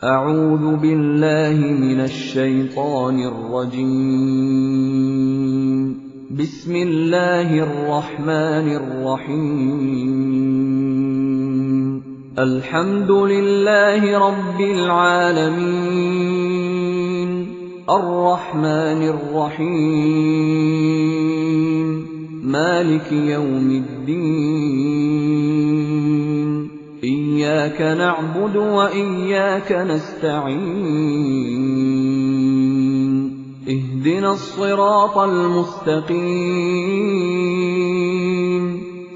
أعوذ بالله من الشيطان الرجيم بسم الله الرحمن الرحيم الحمد لله رب العالمين الرحمن الرحيم مالك يوم الدين إياك نعبد وإياك نستعين اهدنا الصراط المستقيم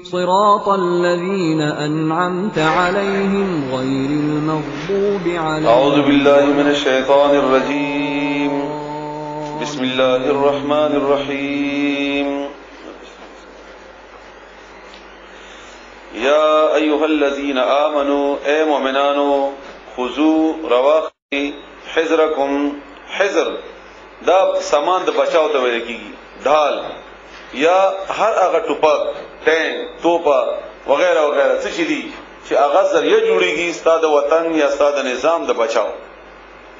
صراط الذين أنعمت عليهم غير المغضوب عليهم. أعوذ بالله من الشيطان الرجيم بسم الله الرحمن الرحيم يا أيها الذين آمنوا اے مؤمنانو خذوا رواخي حذركم. حذر دا سامان د بچاو ته ویل کیږي، ډال یا هر هغه ټوپک، ټینک، توپا وغیرہ وغیرہ څه شي دي چې هغه ذریعہ جوړیږي ستاسو وطن یا ستاسو نظام د بچاو.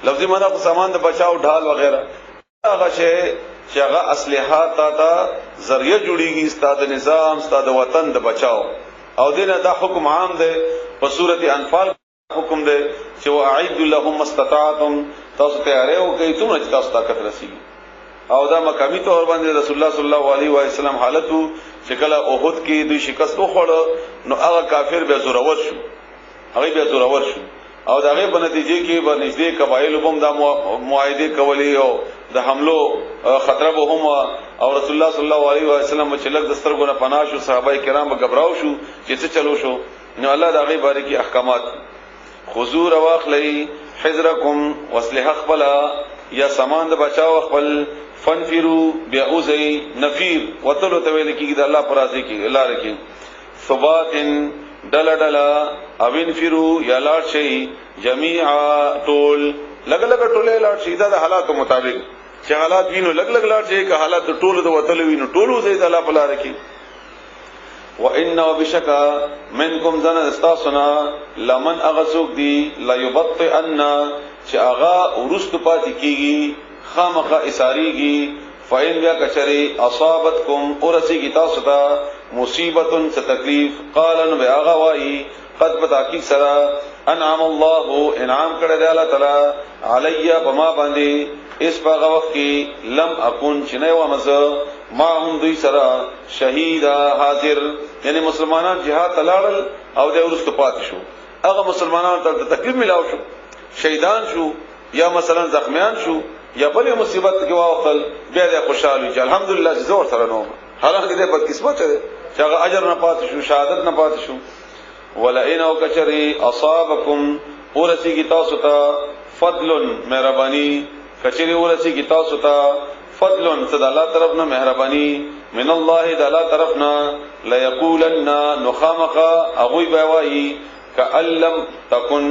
لفظي معنا په سامان د بچاو ډال وغیرہ هغه شی چې هغه اسلحه تا ذریعہ جوړیږي ستاسو نظام ستاسو وطن د بچاو. او دینه دا حکم عام ده په سورۃ انفال حکم ده چې واعد لهم استطاعتم، تاسو تیارې وکړئ څومره چې تاسو طاقت رسیږي. او دا مقامی طور باندې رسول الله صلی الله علیه و سلم حالتو چې کله احد کې دوی شکست وخوړ نو هغه کافر به زورور شو، هغه به زورور شو او دا غي په نتیجه کې به نږدې قبایل هم دا معاهده کولې او د حملو خطر به هم او رسول الله صلی الله علیه و سلم چې لږ دسترګو نه پناه شو، صحابه کرام به غبراو شو چې څه چلو شو. نو الله دا غي باره کې احکامات حضور واخلئ حذرکم واسلح خپل یا سامان د بچاو خپل فنفروا بیاوزی نفیر وتلو ته ویل کېږي د الله پر راضي کې الله رکی ثبات ډلا ډلا اوینفروا یا لاړ شي جميعا ټول لګ لګ ټوله لاړ شي دا د حالاتو مطابق چې حالات وینو لګ لګ لاړ شي که حالات ټولو د وتلو وینو ټولو زید الله پر رکی وان وبشکا منکم زن استاسنا لمن اغسوک دی لا یبطئن چې اغا ورست پاتې کیږي خامخه اساریږي فین بیا کچری اصابتکم ورسیږي تاسو ته مصیبتن څه تکلیف قالن بیا غوای قد بتاکی سرا انعم الله انعام کړه دی الله تعالی علیا بما باندې اس په وخت کې لم اكن چنه و مزه ما هم دوی سرا شهیدا حاضر، یعنی مسلمانان جهاد تلاړل او د ورستو پات شو، هغه مسلمانانو ته تکلیف ملاو شو، شهیدان شو یا مثلا زخمیان شو یا بلې مصیبت کې واوخل بیا د خوشاله چې الحمدلله چې زور سره نو حالانکه دې بد قسمت ده چې هغه اجر نه پات شو، شهادت نه پات شو. ولئن او کچری اصابکم ورسیږي تاسو ته فضل مهرباني، کچری ورسیږي تاسو ته فضل صد الله طرف نه مهرباني من الله د الله طرف نه لا یقولن نخامق اغوی بوای کألم تکن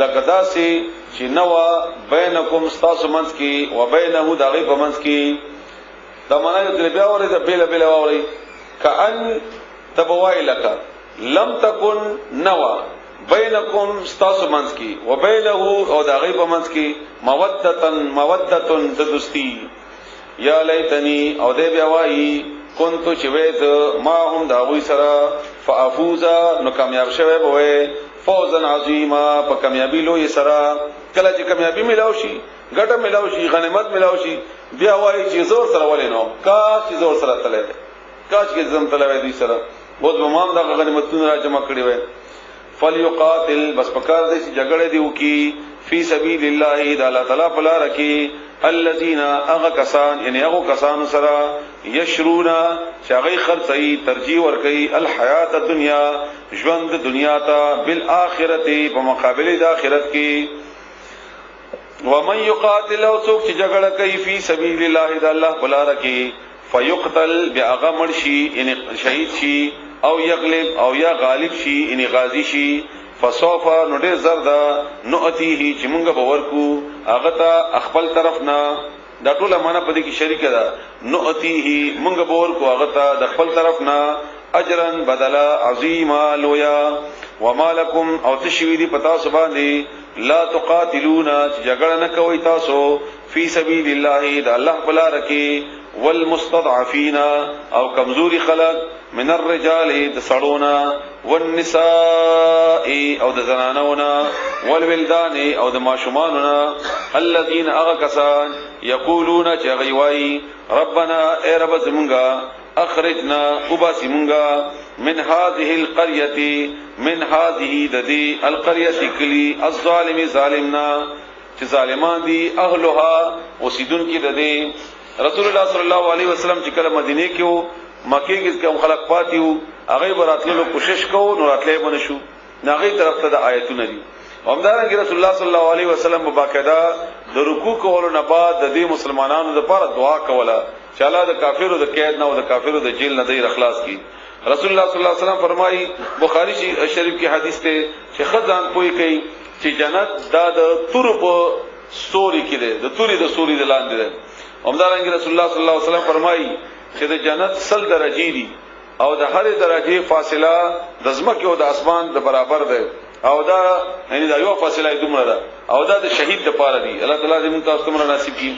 لقداسی چې نوا بینکم استاسو منځ کې و بینه د غیب منځ کې دا معنی د بیا اوري د بیل بیل اوري کأن تبوای لك لم تکن نوا بینکم استاسو منځ کې و بینه او د غیب منځ کې مودتن دوستی یا لیتنی او دې بیا وای كنت چويت ما هم دا وی سره فافوزا نو کامیاب شوه به فوزا عظیما په کامیابی لوی سره. کله چې کامیابی ملاو شي، ګټه ملاو شي، غنیمت ملاو شي، بیا وایي چې زور سره ولې نو کاش چې زور سره تللی، کاش کې زم تلوي دي سره بہت بمام دا غنیمتونه را جمع کړی وای. فليقاتل بس پکار دې چې جګړه دی وکي فی سبیل الله د الله تعالی په لار کې الذين اغكسان یعنی هغه کسان سره یشرونا چې هغه خرڅي ترجیح ور کوي الحیات الدنیا ژوند دنیا ته بالآخرته په مقابله د آخرت کې. ومن يقاتل او څوک چې جګړه کوي فی سبیل الله د الله په لار کې فیقتل بیاغه مرشي یعنی شهید شي او یغلب او یا غالب شي یعنی غازی شي فسوف نو ډېر زردا نؤتیه چې مونږ به ورکو هغه ته خپل طرف نه دا ټوله معنا په دې کې شریک ده. نؤتیه مونږ به ورکو هغه ته د خپل طرف نه اجرا بدلا عظیما لویا وما لكم او تشوی دی پتا سبحانه لا تقاتلون جګړه نه کوي تاسو فی سبیل الله د الله بلا رکی والمستضعفین او کمزوری خلق من الرجال د سړونا والنساء او د زنانونا والولدان او د ماشومانونا الذين اغكسان یقولون چغیوای ربنا ای رب زمونگا اخرجنا اباسی مونگا من هذه القريه من هذه ددی القريه کلی الظالم ظالمنا چې ظالمان دي اهلها وسیدون کی ددی رسول الله صلی الله علیه وسلم چې کله مدینه کې وو مکه کې کوم خلق پاتیو هغه براتلو کوشش کوو نو راتلې بنشو ناغي طرف ته د آیتونه دي همدارنګه رسول الله صلی الله علیه وسلم مباقاعده د رکوع کولو نه بعد د دې مسلمانانو لپاره دعا کوله چې الله د کافرو د قید نه او د کافرو د جیل نه دې اخلاص کړي رسول الله صلی الله علیه وسلم فرمایي بخاری شریف کې حدیث ته چې خدان پوي کوي چې جنت د تور په سوري کې ده د توري د سوري د لاندې ده همدارنګه رسول الله صلی الله علیه وسلم فرمایي چې د جنت سل درجې دي او د هر درجه فاصله د زمکه او د اسمان د برابر ده او دا یعنی دا یو فاصله دومره ده او دا د شهید د پاره دی الله تعالی دې موږ تاسو ته نصیب کړي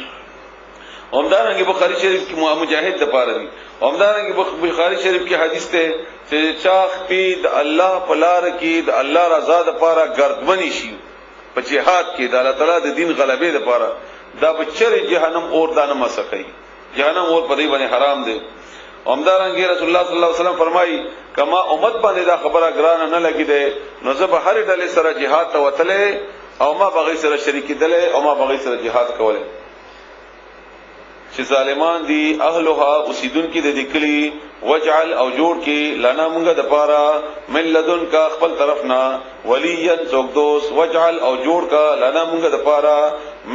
همدارنګه بخاری شریف کې مجاهد د پاره دی همدارنګه بخاری شریف کې حدیث ته چې چاخ پید الله پلار کې د الله رضا د پاره گردمنی شي په جهاد کې د الله تعالی د دین غلبې د پاره دا بچره جهنم اور دانه مسخي جهنم اور په دې باندې حرام دی همدارنګه رسول الله صلی الله علیه وسلم فرمایي کما امت باندې دا خبره ګرانه نه لګی ده نو زه به هر ډلې سره jihad ته وتله او ما بغي سره شریک دله او ما بغي سره jihad کوله چې ظالمان دي اهلها اوسیدون کې د دکلی وجعل او جوړ کې لنا مونږه د پاره من لدن کا خپل طرفنا ولیا څوک دوست وجعل او جوړ کا لنا مونږه د پاره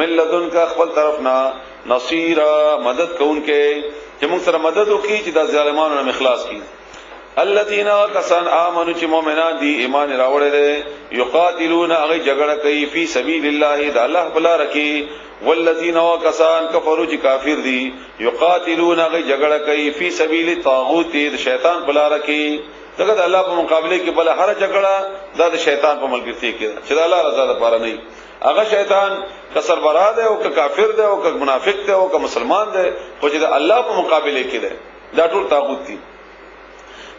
من لدن کا خپل طرفنا نصيرا مدد کوونکې چې موږ سره مدد وکړي چې د ظالمانو نه اخلاص کړي الذين كسان امنوا چې مؤمنان دي ایمان راوړل دي یقاتلون هغه جګړه کوي فی سبیل الله د الله بلا رکی والذین كسان کفروا چې کافر دي یقاتلون هغه جګړه کوي فی سبیل طاغوت د شیطان بلا رکی دغه د الله په مقابله کې بل هر جګړه د شیطان په ملګرتیا کې چې د الله رضا لپاره نه هغه شیطان کسر براد ہے او که کافر ده او که منافق ده او که مسلمان ده خو چې د الله په مقابله کې ده دا ټول طاغوت دي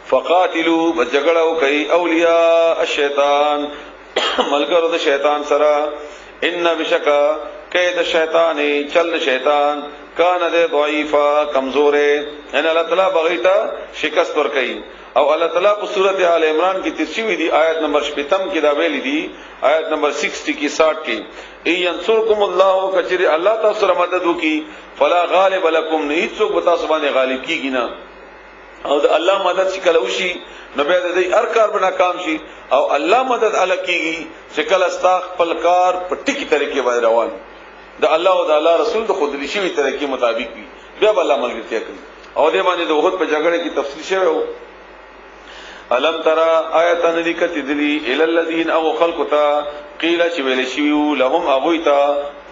فقاتلوا بجګړه کوي اولیاء الشیطان ملګرو د شیطان سره ان بشکا کید شیطان چل شیطان کان ده ضعیفا کمزوره ان الله تعالی بغیتا شکست ور کوي او الله تعالی په سورته آل عمران کې ترشوی دی آیت نمبر 75 کې دا ویلي دی آیت نمبر 60 کې 60 کې ای انصرکم الله کچری الله تاسو سره مدد وکي فلا غالب لكم نیڅوک بتا سبانه غالب کیږي نه او د الله مدد چې کله وشي نو به د دې هر کار بنا کام شي او الله مدد ال کیږي چې کله استاخ خپل کار په ټکی طریقې باندې روان د الله او د الله رسول د خود لشي طریقې مطابق وي بیا بل الله ملګرتیا کوي او دې باندې د وحد په جګړه کې تفصیل شوی الم ترى آیتن لیکت دلی ال الذین او خلقتا قیل چې ویل شیو لهم ابویتا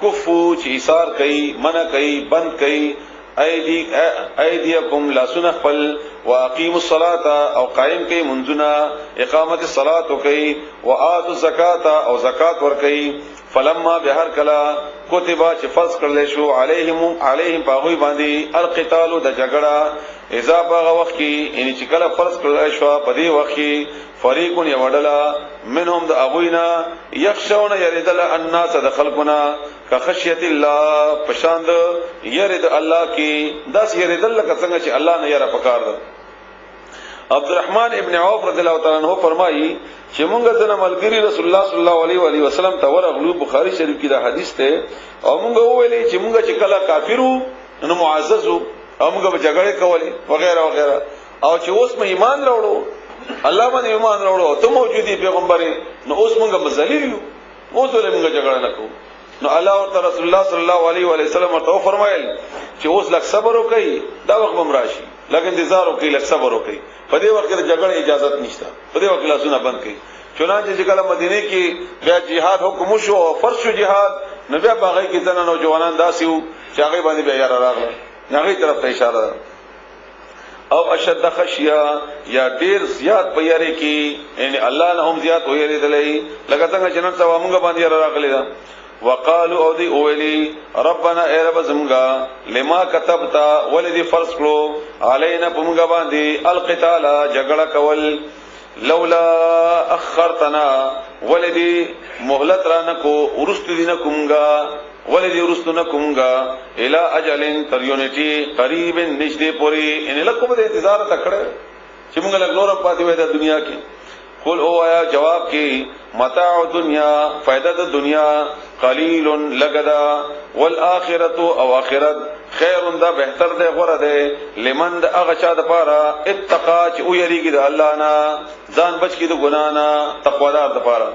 کفو چې ایثار کوي منع کوي بند کوي ایدیکم لا سنخل واقیموا الصلاة او قائم کوي منځونه اقامت الصلاة کوي وآتوا الزکات او زکات ور کوي فلما بهر کلا کتبا چې فرض کړل شو علیهم باغوی باندې القتال د جګړه اذا باغ وخت کې ان چې کله فرض کړل شو په دې وخت کې فریقون یوډلا منهم د اغوینا یخشون یریدل الناس د خلقنا کخشیت الله پشاند یرید الله کې داس یریدل لکه څنګه چې الله نه یره پکار ده عبدالرحمن ابن عوف رضی الله تعالی عنہ فرمایي چې مونږ د ملګری رسول الله صلی الله علیه و علیه وسلم ته ورغلو بخاری شریف کې دا حدیث ته او مونږ ویلې چې مونږ چې کله کافرو نو معزز او مونږ به جګړه کولې وغیرہ وغیرہ او چې اوس مې ایمان راوړو الله باندې ایمان راوړو ته موجودي پیغمبر نو اوس مونږ مذلیل یو اوس ولې مونږ جګړه نکوو نو الله او رسول الله صلی الله علیه و علیه وسلم ورته فرمایل چې اوس لک صبر وکي دا وخت بمراشي لکه انتظار وکي لک صبر وکي په دې وخت کې جګړه اجازه نشته په دې وخت لاسونه بند کړي چنانچه چې کله مدینه کې بیا jihad حکم شو او فرض شو jihad نو بیا باغی کې ځنه نوجوانان داسیو چې هغه باندې بیا یاره راغله هغه طرف ته اشاره ده او اشد خشیه یا ډیر زیات په یری کې یعنی الله نه هم زیات ویری دلای لکه څنګه جنت سوا موږ باندې راغلی دا وقالو او دی اولی ربنا اے رب زمگا لما کتبتا ولدی فرض کړو علینا پمگا باندې القتال جګړه کول لولا اخرتنا ولدی مهلت را نکو ورست دین کومگا ولدی ورست نکومگا الی اجل تریونٹی قریب نشدې پوری ان لکه به انتظار تکړه چې موږ له نور پاتې وې د دنیا کې قل او آیا جواب کې متاع دنیا فائدہ د دنیا قلیل لگدا والآخرت او آخرت خیر دا بهتر ده غره ده لمن د هغه چا د پاره اتقا چې او یریږي د الله نه ځان بچ کی د ګنا نه تقوادار د پاره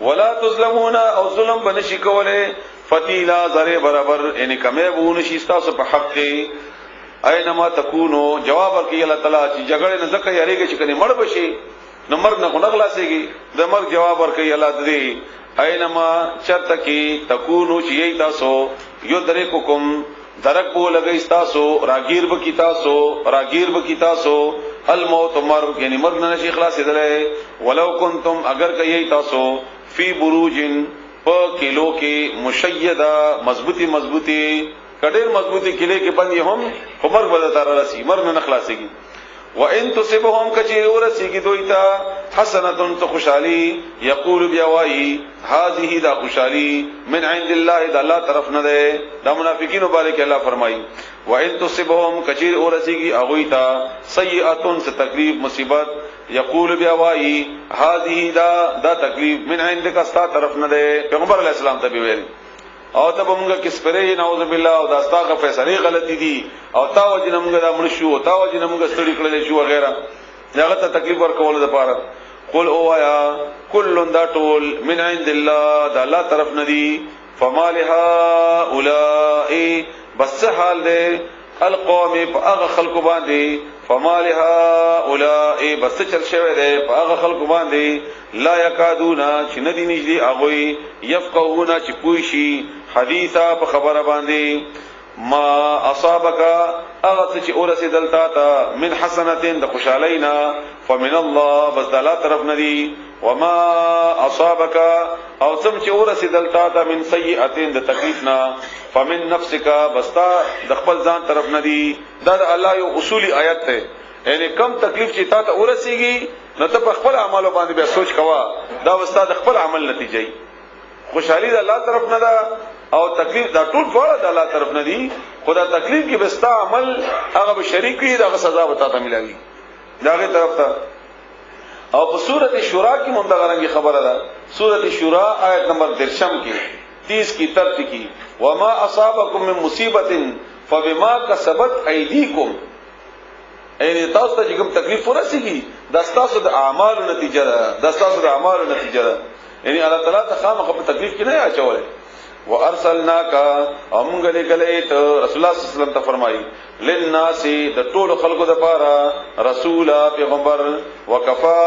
ولا تظلمون او ظلم بنشي کوله فتیلا زره برابر ان کمه وون شي تاسو په حق کې اينما تکونو جواب ورکړي الله تعالی چې جګړه نه ځکه یریږي چې کني مړ بشي نو مرګ نه خلاصيږي د مرګ جواب ورکړي الله دې اينما چرته کې تکونو چې تاسو یو درې کوم درک بو لګی تاسو راگیر بکی تاسو الموت مرګ یعنی مرګ نه شي خلاص دلې ولو کنتم اگر کای تاسو فی بروجن په کیلو کې مشیدا مضبوطی کډیر مضبوطی کله کې باندې هم عمر بدل راسي مرګ نه خلاصيږي وان تصبهم کچیر ورسیږي دویتا حسنه تخشالی یقول بیاوی هذه دا خوشالی من عند الله دا الله طرف نه ده دا منافقین مبارک الله فرمایي وان تصبهم کچیر ورسیږي اغویتا سیئه س تکلیف مصیبت یقول بیاوی هذه دا تکلیف من عندك استا طرف نه ده پیغمبر علیہ السلام ته ویل او ته موږ کس پرې نعوذ بالله او دا استاغه فیصله غلطی دي او تا وجه موږ دا مرشو او تا وجه موږ ستړي کړل شو وغیرہ داغه ته تکلیف ورکول د پاره قل او آیا کل دا ټول من عند الله دا الله طرف ندی فما لها اولئ بس حال دے القوم فاغ خلق باندې فما لها اولئ بس چل شوی دے فاغ خلق باندې لا یکادونا چې ندی نږدې اغوی یفقهونا چې پوښي حدیثا په خبره باندې ما اصابک اغه چې اورسیدل تا من حسنتين د خوشالینا فمن الله بس د الله طرف ندی وما اصابک او سم چې اورسیدل تا من سیئاتین د تکلیفنا فمن نفسک بستا د خپل ځان طرف ندی دا د الله یو اصولي آیت ته یعنی کم تکلیف چې تا ته اورسیږي نو ته په خپل اعمالو باندې به سوچ کوا دا وستا د خپل عمل نتیجه خوشحالي د الله طرف نه ده او تکلیف دا ټول ټول د الله طرف نه دي خدا تکلیف کې بستا عمل هغه به شریک وي دا سزا وتا ته ملایي داغه طرف ته او په سورته شورا کې مونږ غواړو خبره ده سورته شورا آیت نمبر 30 کې 30 کی ترتیب کی وما اصابکم من مصیبت فبما کسبت ایدیکم یعنی تاسو ته کوم تکلیف ورسیږي د تاسو د اعمالو نتیجه ده یعنی الله تعالی ته خامخ په تکلیف کې نه اچولې وارسلناک امغه لګلې ته رسول الله صلی الله علیه وسلم ته فرمایي للناس د ټول خلقو د پاره رسول پیغمبر وکفا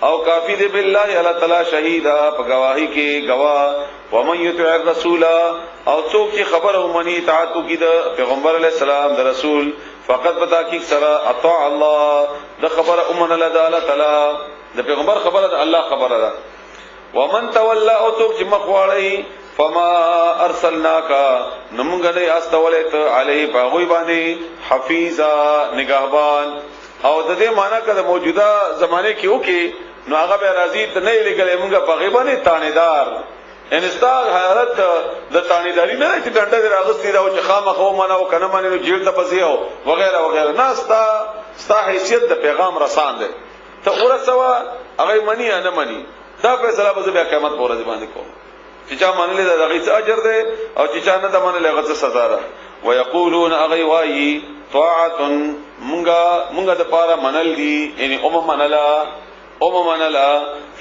او کافی دی بالله الله تعالی شهیدا په گواہی کې گواه ومن یطع الرسول او څوک چې خبره ومني اطاعت کوي د پیغمبر علی السلام د رسول فقط بتا کی سره اطاع الله د خبره امن الله تعالی د پیغمبر خبره د الله خبره ده ومن تولى او څوک چې مخواړی فما ارسلناک نمغه استولت علی باغوی باندې حفیظا نگہبان او د دې معنی کده موجوده زمانه کې وکي نو هغه به راضی ته نه لګلې موږ په غیبانه تانیدار انستاغ حالت د تانیداری نه چې ډنډه راغستی دا چې خامخو منو کنه منو جیل ته پسیو وغیرہ وغیرہ نه ستا حیثیت د پیغام رسان ده ته ورسوا هغه منی نه منی دا فیصله به بیا قیامت پر ورځ باندې کوم چې چا منل دا دغه څه اجر ده او چې چا نه منل هغه څه سزا ده ويقولون اغيواي طاعه مونږه د پاره منل دي یعنی منلا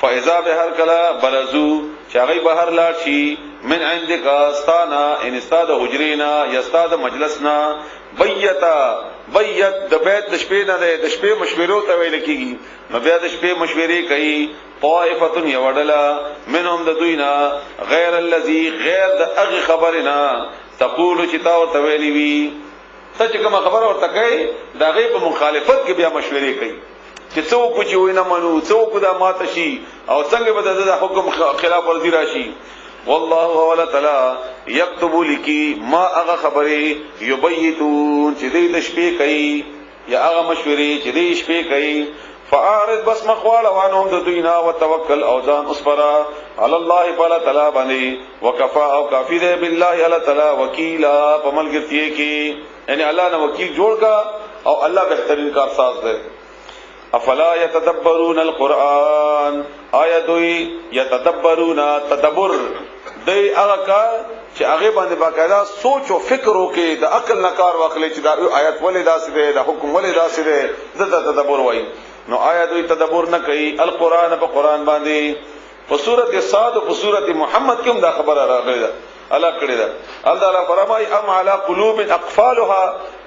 فاذا بهر کلا برزو چاغي بهر لا شي من عندك استانا ان استاد حجرینا یستاد مجلسنا بیت د بیت د شپې نه د شپې مشورو ته ویل کیږي نو بیا د شپې مشورې کوي طائفه یوډلا منهم د دوینا غیر الذي غیر د اغه خبرنا تقول چې تا ورته ویلی وی ته چې کوم خبره ورته کوي دا غي په مخالفت کې بیا مشورې کوي چې څوک چې وینه منو څوک دا ماته شي او څنګه به د حکم خلاف ورزي راشي والله ولا تعالی یكتب لکی ما هغه خبره یبیتون چې دې تشبیه کوي یا هغه مشورې چې دې شپې کوي فاعرض بس مخواله وانهم د دوینا وتوکل او ځان اسپرا علی الله تعالی تعالی باندې وکفا او کافی دې بالله تعالی تعالی وکیلا پملګرتي کی یعنی الله نه وکیل جوړ کا او الله بهترین کارساز ده افلا يتدبرون القرآن آیا دوی يتدبرون تدبر دی هغه کار چې هغه باندې باقاعده سوچ او فکر وکړي د عقل نه کار واخلي چې دا آیت ولې داسې ده د حکم ولې داسې ده د تدبر وایي نو آیا دوی تدبر نه کوي القرآن په قرآن باندې په سورته صاد او په سورته محمد کې هم دا خبره راغلې ده الله کړی ده الله فرمایي ام علی قلوب اقفالها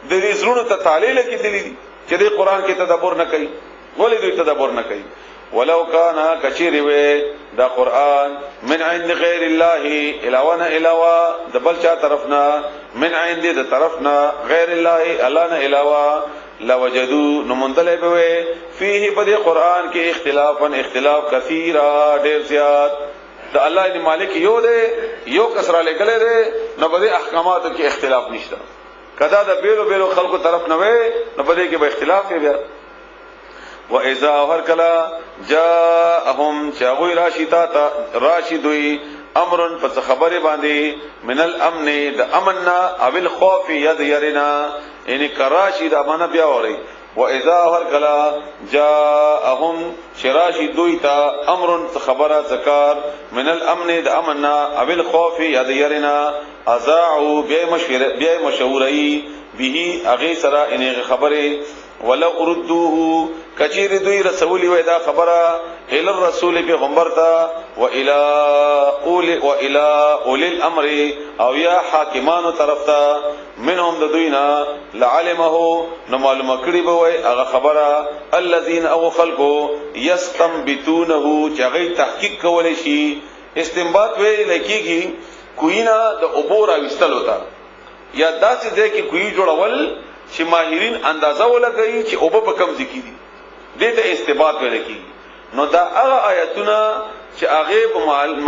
د دې زړونو ته تعلیل کې دي چې د قرآن کې تدبر نه کوي ولې دوی تدبر نه کوي ولو کان کچری وې دا قرآن من عند غیر الله الهونه الهوا د بل چا طرفنا من عند د طرفنا غیر الله الله نه الهوا لوجدوا نمندل به فيه بده قرآن کې اختلاف کثیرا ډیر زیات د الله دی مالک یو دی یو کسره لګلې دی نو بده احکاماتو کې اختلاف نشته کدا د بیرو خلکو طرف نه وې نو بده کې به اختلاف وي واذا هر کلا جاءهم چاوي راشدوي امرن پس خبره باندې من الامن د امننا او الخوف يديرنا یعنی کراشی د امن بیا وری واذا هر کلا جاءهم شراشدوي تا امرن خبره ذکر من الامن د امننا او الخوف يديرنا اذاعوا بیا مشوري به اغه سرا ان خبره ولو اردوه کچیر دوی رسولی وای دا خبره ال الرسول پیغمبر تا و الى اول الامر او یا حاکمانو طرف تا منهم د دوینا لعلمه نو معلومه کړي به وای هغه خبره الذين او خلقو يستنبتونه چې هغه تحقیق کولای شي استنباط وی لکېږي کوینا د عبور اوستل ہوتا یا داسې ځای کې کوی جوړول چې ماهرین اندازه ولګي چې او په کم ذکی دي دې ته استنباط ولګي نو دا هغه آیاتونه چې هغه په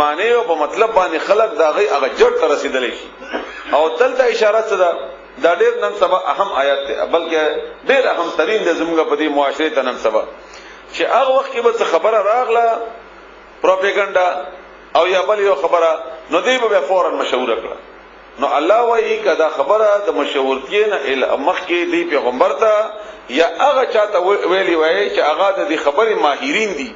معنی او په مطلب باندې خلق دا هغه جړ ته رسیدلی شي او دلته اشاره څه ده دا ډېر نن سبا اهم آیات ده بلکې ډېر اهم ترين د زموږ په دې معاشره ته نن سبا چې هغه وخت کې به خبره راغله پروپاګاندا او یا بل یو خبره نو دی به فورا مشوره کړه نو الله وایي کدا خبره د مشورتي نه ال مخ کې دی پیغمبر ته یا هغه چاته ویلی وای چې هغه د خبرې ماهرین دي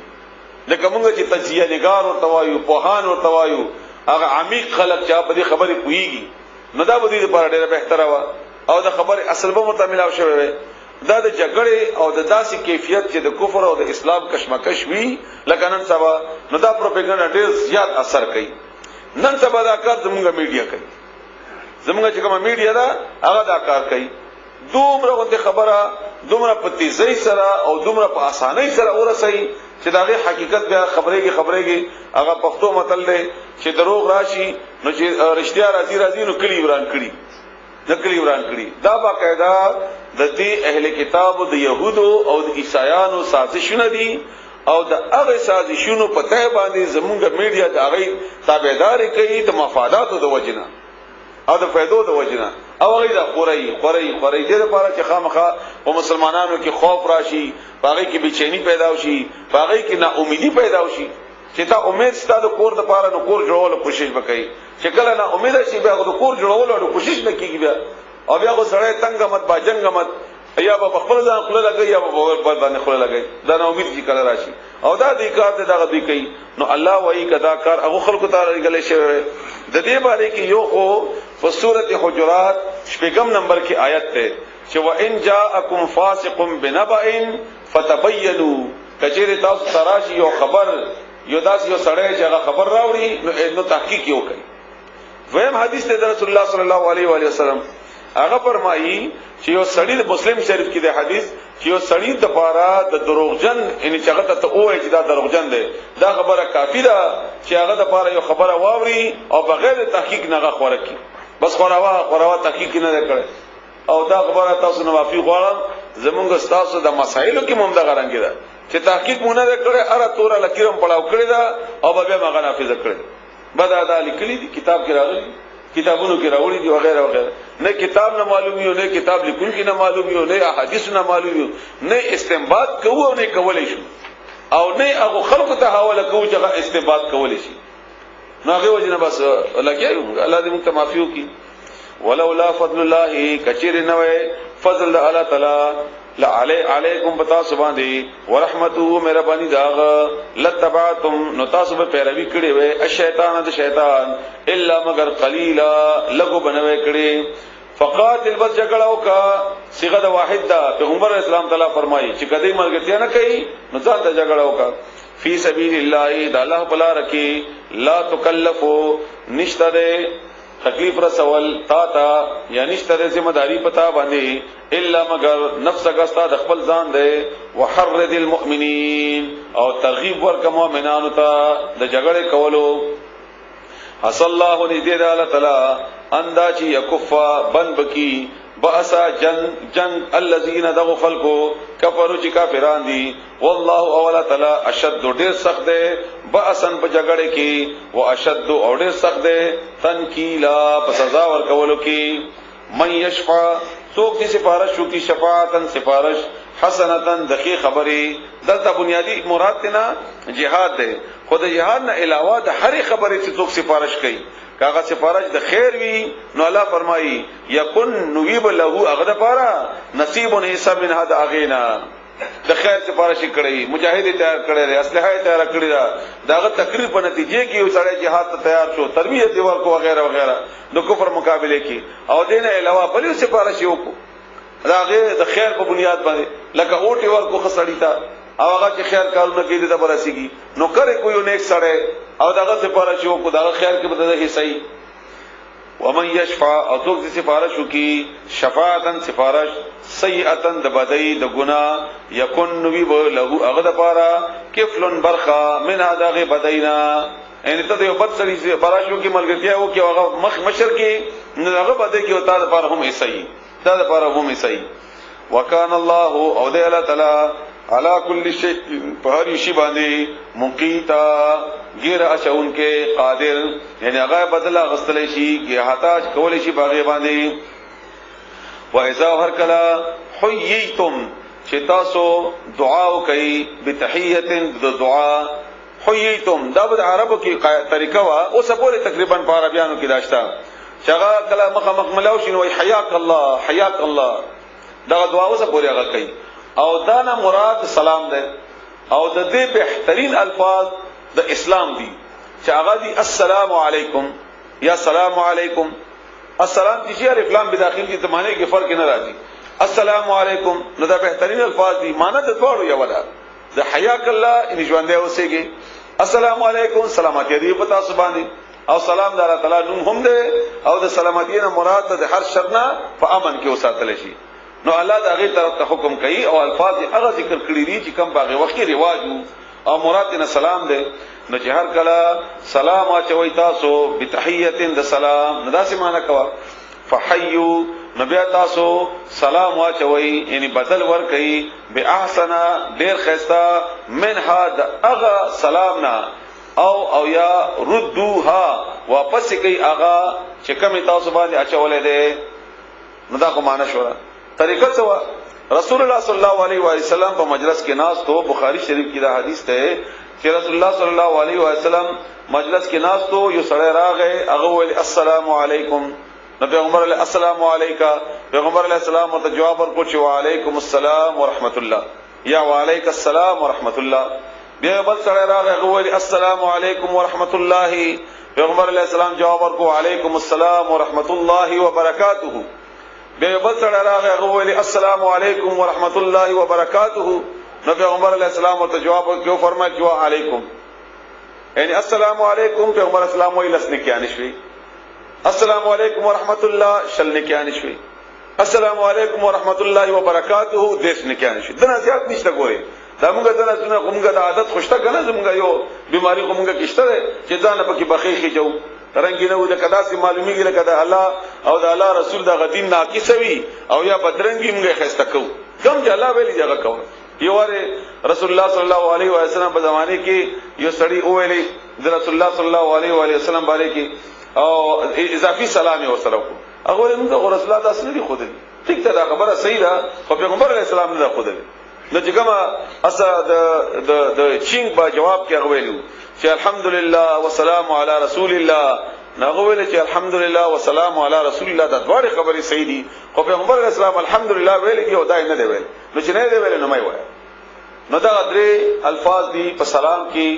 لکه موږ چې تجزیه نگار او توایو پوهان او توایو هغه عمیق خلق چې په دې خبرې پوهیږي نو دا به دې لپاره ډېر بهتره و او د خبرې اصل به متملاو شوی دا د جګړې او د داسې کیفیت چې د کفر او د اسلام کشمکش وی لکه نن سبا نو دا پروپاګاندا ډېر زیات اثر کوي نن سبا دا کار زموږ میډیا کوي زموږ چې کومه میډیا ده هغه دا کار کوي دومره غوته خبره دومره په تیزی سره او دومره په اسانۍ سره ورسي چې دا غي حقیقت بیا خبرېږي هغه پښتو متل دی چې دروغ راشي نو چې رښتیا راځي نو کلی وران کړي دا باقاعده د دې اهل کتاب د يهودو او د عیسایانو سازشونه دي او د هغه سازشونو په ته باندې زموږ میډیا د هغه تابعداري کوي د مفاداتو د وجنه او د فائدو د وجنه او هغه د خوري د لپاره چې خامخا په مسلمانانو کې خوف راشي باغې کې بېچینی پیدا وشي باغې کې نا امیدي پیدا وشي چې تا امید ستاسو کور د لپاره نو کور جوړولو کوشش وکړي چې کله نا امید شي بیا د کور جوړولو کوشش نکېږي بیا او بیا سړی تنګمت با جنګمت یا په خپل ځان خپل لګي یا په بل باندې خپل لګي دا نو امید چې کله راشي او دا د کار ته دغه دی کوي نو الله وایي کدا کار هغه خلکو ته غلې شوی د دې باندې کې یو خو په سورته حجرات شپږم نمبر کې آیت ده چې وان جاءکم فاسق بنبأ فتبینوا کچېره تاسو تراشي یو خبر یو داس یو سړی چې هغه خبر راوړي نو تحقیق یو کوي ویم حدیث ته رسول الله صلی الله علیه و علیه وسلم هغه فرمایي چې یو سړی د مسلم شریف کې د حدیث چې یو سړی د پاره د دروغجن ان چې هغه ته وایي چې دا دروغجن دی دا خبره کافی ده چې هغه د پاره یو خبره واوري او بغیر تحقیق نه غوړه کی بس خوروا تحقیق نه کړي او دا خبره تاسو نه معافي غواړم زمونږ تاسو د مسایلو کې مونږ د غرانګي ده چې تحقیق مونږ نه کړی اره تور لکیرم پړاو کړی دا او به ما غنافذ کړی بدا دا لیکلي دي کتاب کې راغلي کتابونو کې راوړي دي وغیرہ وغیرہ نه کتاب نه معلومي او نه کتاب لیکون کې نه معلومي او نه احادیث نه معلومي نه استنباط کوو نه کولای شي او نه هغه خلق ته حواله کوو چې استنباط کولای شي نو هغه وجنه بس لګیو الله دې موږ ته معافي وکړي ولولا فضل الله کچیر نوې فضل الله تعالی علیکم بتا سبحانه ورحمته مهربانی داغ لتبعتم نتاسب پیروي کړي وي الشیطان د شیطان الا مگر قلیلا لګو بنوي کړي فقاتل بس جګړو کا صيغه د واحد دا پیغمبر اسلام تعالی فرمایي چې کدی ملګرتیا نه کوي نو ځان ته جګړو کا فی سبیل الله د الله بلا رکی لا تکلفو نشته تکلیف رسول تا یا نشته ذمہ داری پتا باندې الا مگر نفس غستا د خپل ځان دی وحرد المؤمنین او ترغیب ورک مؤمنانو ته د جګړې کولو اصل الله دې الله تعالی اندا چې یکفا بن بکی باسا جنگ الذين دغوا خلقو کفروا چې کافران دي والله اولا تعالی اشد ډیر سخت دی باسن په جګړه کې او اشد او ډیر سخت دی تنکیلا په سزا ورکولو کې من یشفع څوک چې سفارش وکي شفاعتن سفارش حسنتن دقیق خبري دلته بنیادی مراد نه jihad دی خود jihad نه علاوه د هر خبرې چې څوک سفارش کوي کاغه سفارش د خیر وی نو الله فرمایي یکن نویب له هغه د پاره نصیب حساب من هدا اغینا د خیر سفارش کړی مجاهد تیار کړی اسلحه تیار کړی داغه تقریر په نتیجه کې یو سړی jihad ته تیار شو تربیت دی ورکو وغیرہ وغیرہ د کفر مقابله کې او دینه علاوه بل سفارش وکړو داغه د خیر په بنیاد باندې لکه اوټي ورکو خسړی تا او هغه چې خیر کارونه کوي د برسیږي نو کرے کوئی نیک سړی او داغه سفارش وکړو داغه خیر کې بدله حصہ ومن يشفع او څوک چې سفارش وکي شفاعتن سفارش سیئتن د بدی د ګنا یکن نوی له هغه د پاره کفلن برخه من هغه بدینا ان ته یو بد سړي سفارش وکي ملګرتیا وکي هغه مخ مشر کې نه هغه بدی کې وتا د پاره هم حصہ دا د پاره هم حصہ وکانه الله او د الله تعالی علا کل شیء په هر شی باندې مقیتا غیر اچون کې قادر یعنی هغه بدلا غسل شي کې احتاج کول شي باغ باندې و اذا هر کلا حییتم چې تاسو دعا وکي بتحیه د دعا حییتم دا د عربو کې طریقه وا او سپورې تقریبا په عربیانو کې داشتا شغا کلا مخ ملاو شنو حیاک الله حیاک الله دا دعا اوسه پورې هغه کوي او دا نه مراد سلام ده او د دې بهترین الفاظ د اسلام دي چې هغه دي السلام علیکم یا سلام علیکم السلام چې الف لام بداخل کې زمانه کې فرق نه راځي السلام علیکم نو دا بهترین الفاظ دي معنی د ټولو یو ده د حیاک الله ان ژوندې اوسېږي السلام علیکم سلامتی دی پتا سبحان او سلام د الله تعالی نوم هم ده او د سلامتی نه مراد د هر شر نه په امن کې اوساتل شي نو الله دا غي طرف ته حکم کوي او الفاظ هغه ذکر کړی دي چې کوم باغ وخت رواج او مراد نه سلام ده نو چې هر کله سلام اچوي تاسو بتحیه د سلام نو داسې معنی کوا فحیو نبی تاسو سلام اچوي یعنی بدل ور کوي باحسن ډیر خستا منها د اغه سلامنا او یا ردوها واپس کوي اغه چې کوم تاسو باندې اچولې ده نو دا کومه معنی شو طریقه څه رسول الله صلی الله علیه و سلم په مجلس کې ناس تو بخاری شریف کې دا حدیث ده چې رسول الله صلی الله علیه و سلم مجلس کې ناس تو یو سړی راغی هغه ویل السلام علیکم نو پیغمبر علیه السلام علیکا پیغمبر علیه السلام ته جواب ورکړ چې وعلیکم السلام ورحمت الله یا وعلیک السلام ورحمت الله بیا بل سړی راغی هغه ویل السلام علیکم ورحمت الله پیغمبر علیه السلام جواب ورکړ وعلیکم السلام ورحمت الله وبرکاته بیا بل سره راغی هغه ویلي السلام علیکم ورحمت الله وبرکاته نو پیغمبر علیہ السلام ورته جواب ورکړ فرمایي جو علیکم یعنی السلام علیکم پیغمبر اسلام ویل لسنه کې انشوي السلام علیکم ورحمت الله شلنه کې انشوي السلام علیکم ورحمت الله وبرکاته دیش نه کې انشوي دنا زیات نشته ګوري دا موږ دنا څنګه کومه د عادت خوشته کنه زموږ یو بیماری کومه کېشته چې ځان په کې بخیخي جو رنگینه و د کدا سي معلومیږي لکه د الله او د الله رسول د غدین ناقصوي او یا بدرنګي موږ خسته کو کوم چې الله ویلي جګه کو یو واره رسول الله صلی الله علیه و سلم په زمانه کې یو سړی ویلي د رسول الله صلی الله علیه و سلم باندې کې او اضافي سلام یې ورسره کو هغه موږ رسول الله اصل دي خود ټیک ته دا خبره صحیح ده خو پیغمبر علیه السلام نه خود نو چې کومه اسا د چینګ با جواب کې هغه ویلو چې الحمدلله والسلام علی رسول الله ناغه ویل چې الحمدلله والسلام علی رسول الله دا ډوړې خبرې صحیح دي خو پیغمبر علیه السلام الحمدلله ویل کې او دا نه دی ویل نو چې نه دی ویل نو مې وای نو دا درې الفاظ دي په سلام کې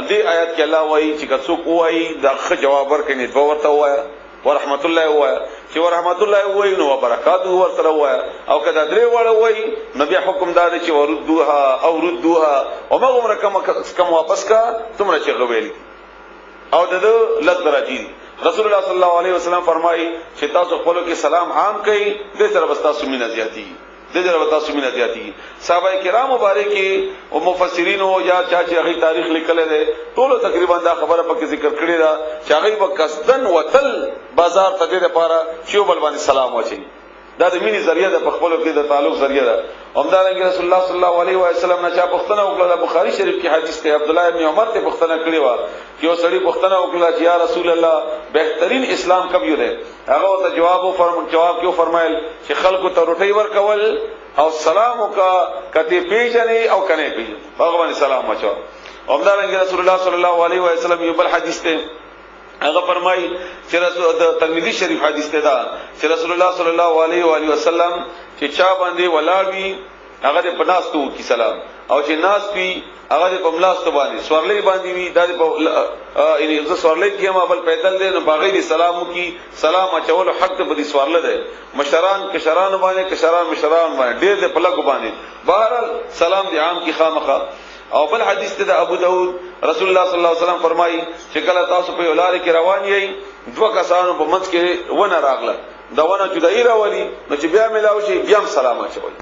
دې آیات کې الله وایي چې کڅوک وایي دا ښه جواب ورکړي دوه ورته وایي ورحمت الله وایي چې ورحمت الله وایي نو برکاته ورته وایي او کدا درې وړه وایي نبي حکم دار چې وردوها او ردوها او موږ کم واپس کا تمره چې غوېلی او دغه لږ درجی رسول الله صلی الله علیه وسلم فرمایي چې تاسو خپل کې سلام عام کړئ د سره وستا سمینه زیاتی دغه وتا سمینه زیاتی صحابه کرام مبارکي او مفسرین او یا چې هغه تاریخ لیکل دي ټول تقریبا دا خبره پکې ذکر کړی دا چې هغه په قصدن وتل بازار ته د لپاره شیو بل باندې سلام واچي دا د مینې ذریعہ د خپل کې د تعلق ذریعہ ده همدارنګه رسول الله صلی الله علیه و سلم نه چا پښتنه وکړه بخاری شریف کې حدیث ته عبد الله ابن عمر ته پښتنه کړی و چې یو سړی پښتنه وکړه چې یا رسول الله بهترین اسلام کب یو ده هغه ته جواب کې فرمایل چې خلکو ته روټي ورکول او سلام کا کته پیژنې او کنه پیژنې هغه باندې سلام اچو همدارنګه رسول الله صلی الله علیه و سلم یو بل حدیث ته هغه فرمایي چې رسول د ترمذی شریف حدیث ته دا چې رسول الله صلی الله علیه و آله وسلم چې چا باندې ولاړ هغه په ناستو کی سلام او چې ناس پی هغه په ملاستو باندې سوړلې باندې وی دا په یعنی ز سوړلې کې ما بل پیدل دي نو باغې سلامو کی سلام اچول حق ته بدی سوړل ده مشران کشران باندې کشران مشران باندې ډېر د پلک باندې بهر سلام دی عام کی خامخه او بل حدیث ته ابو داود رسول الله صلی الله علیه وسلم فرمایي چې کله تاسو په ولاره کې روان یې دوه کسانو په منځ کې ونه راغله دا ونه جدای راولي نو چې بیا ملاوي شي بیا سلام اچول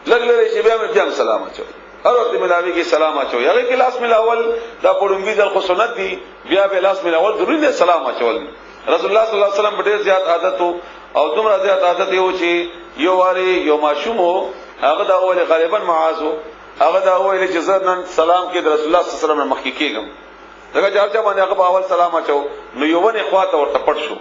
لګلې چې بیا سلام اچول هر وخت ملاوي کې سلام اچول هغه کې لاس ملاول دا پړونګي ځل خو سنت دي بیا به لاس ملاول ضروري دی سلام اچول رسول الله صلی الله علیه وسلم ډېر زیات عادت او دومره زیات عادت یو چې یو واري یو ماشوم هغه دا اول غالبا معاذ هغه دا ویل چې زه نن سلام کې د رسول الله صلی الله علیه وسلم مخکې کېږم دغه چارچا باندې هغه اول سلام اچو نو یو ونه خواته ورته پټ شو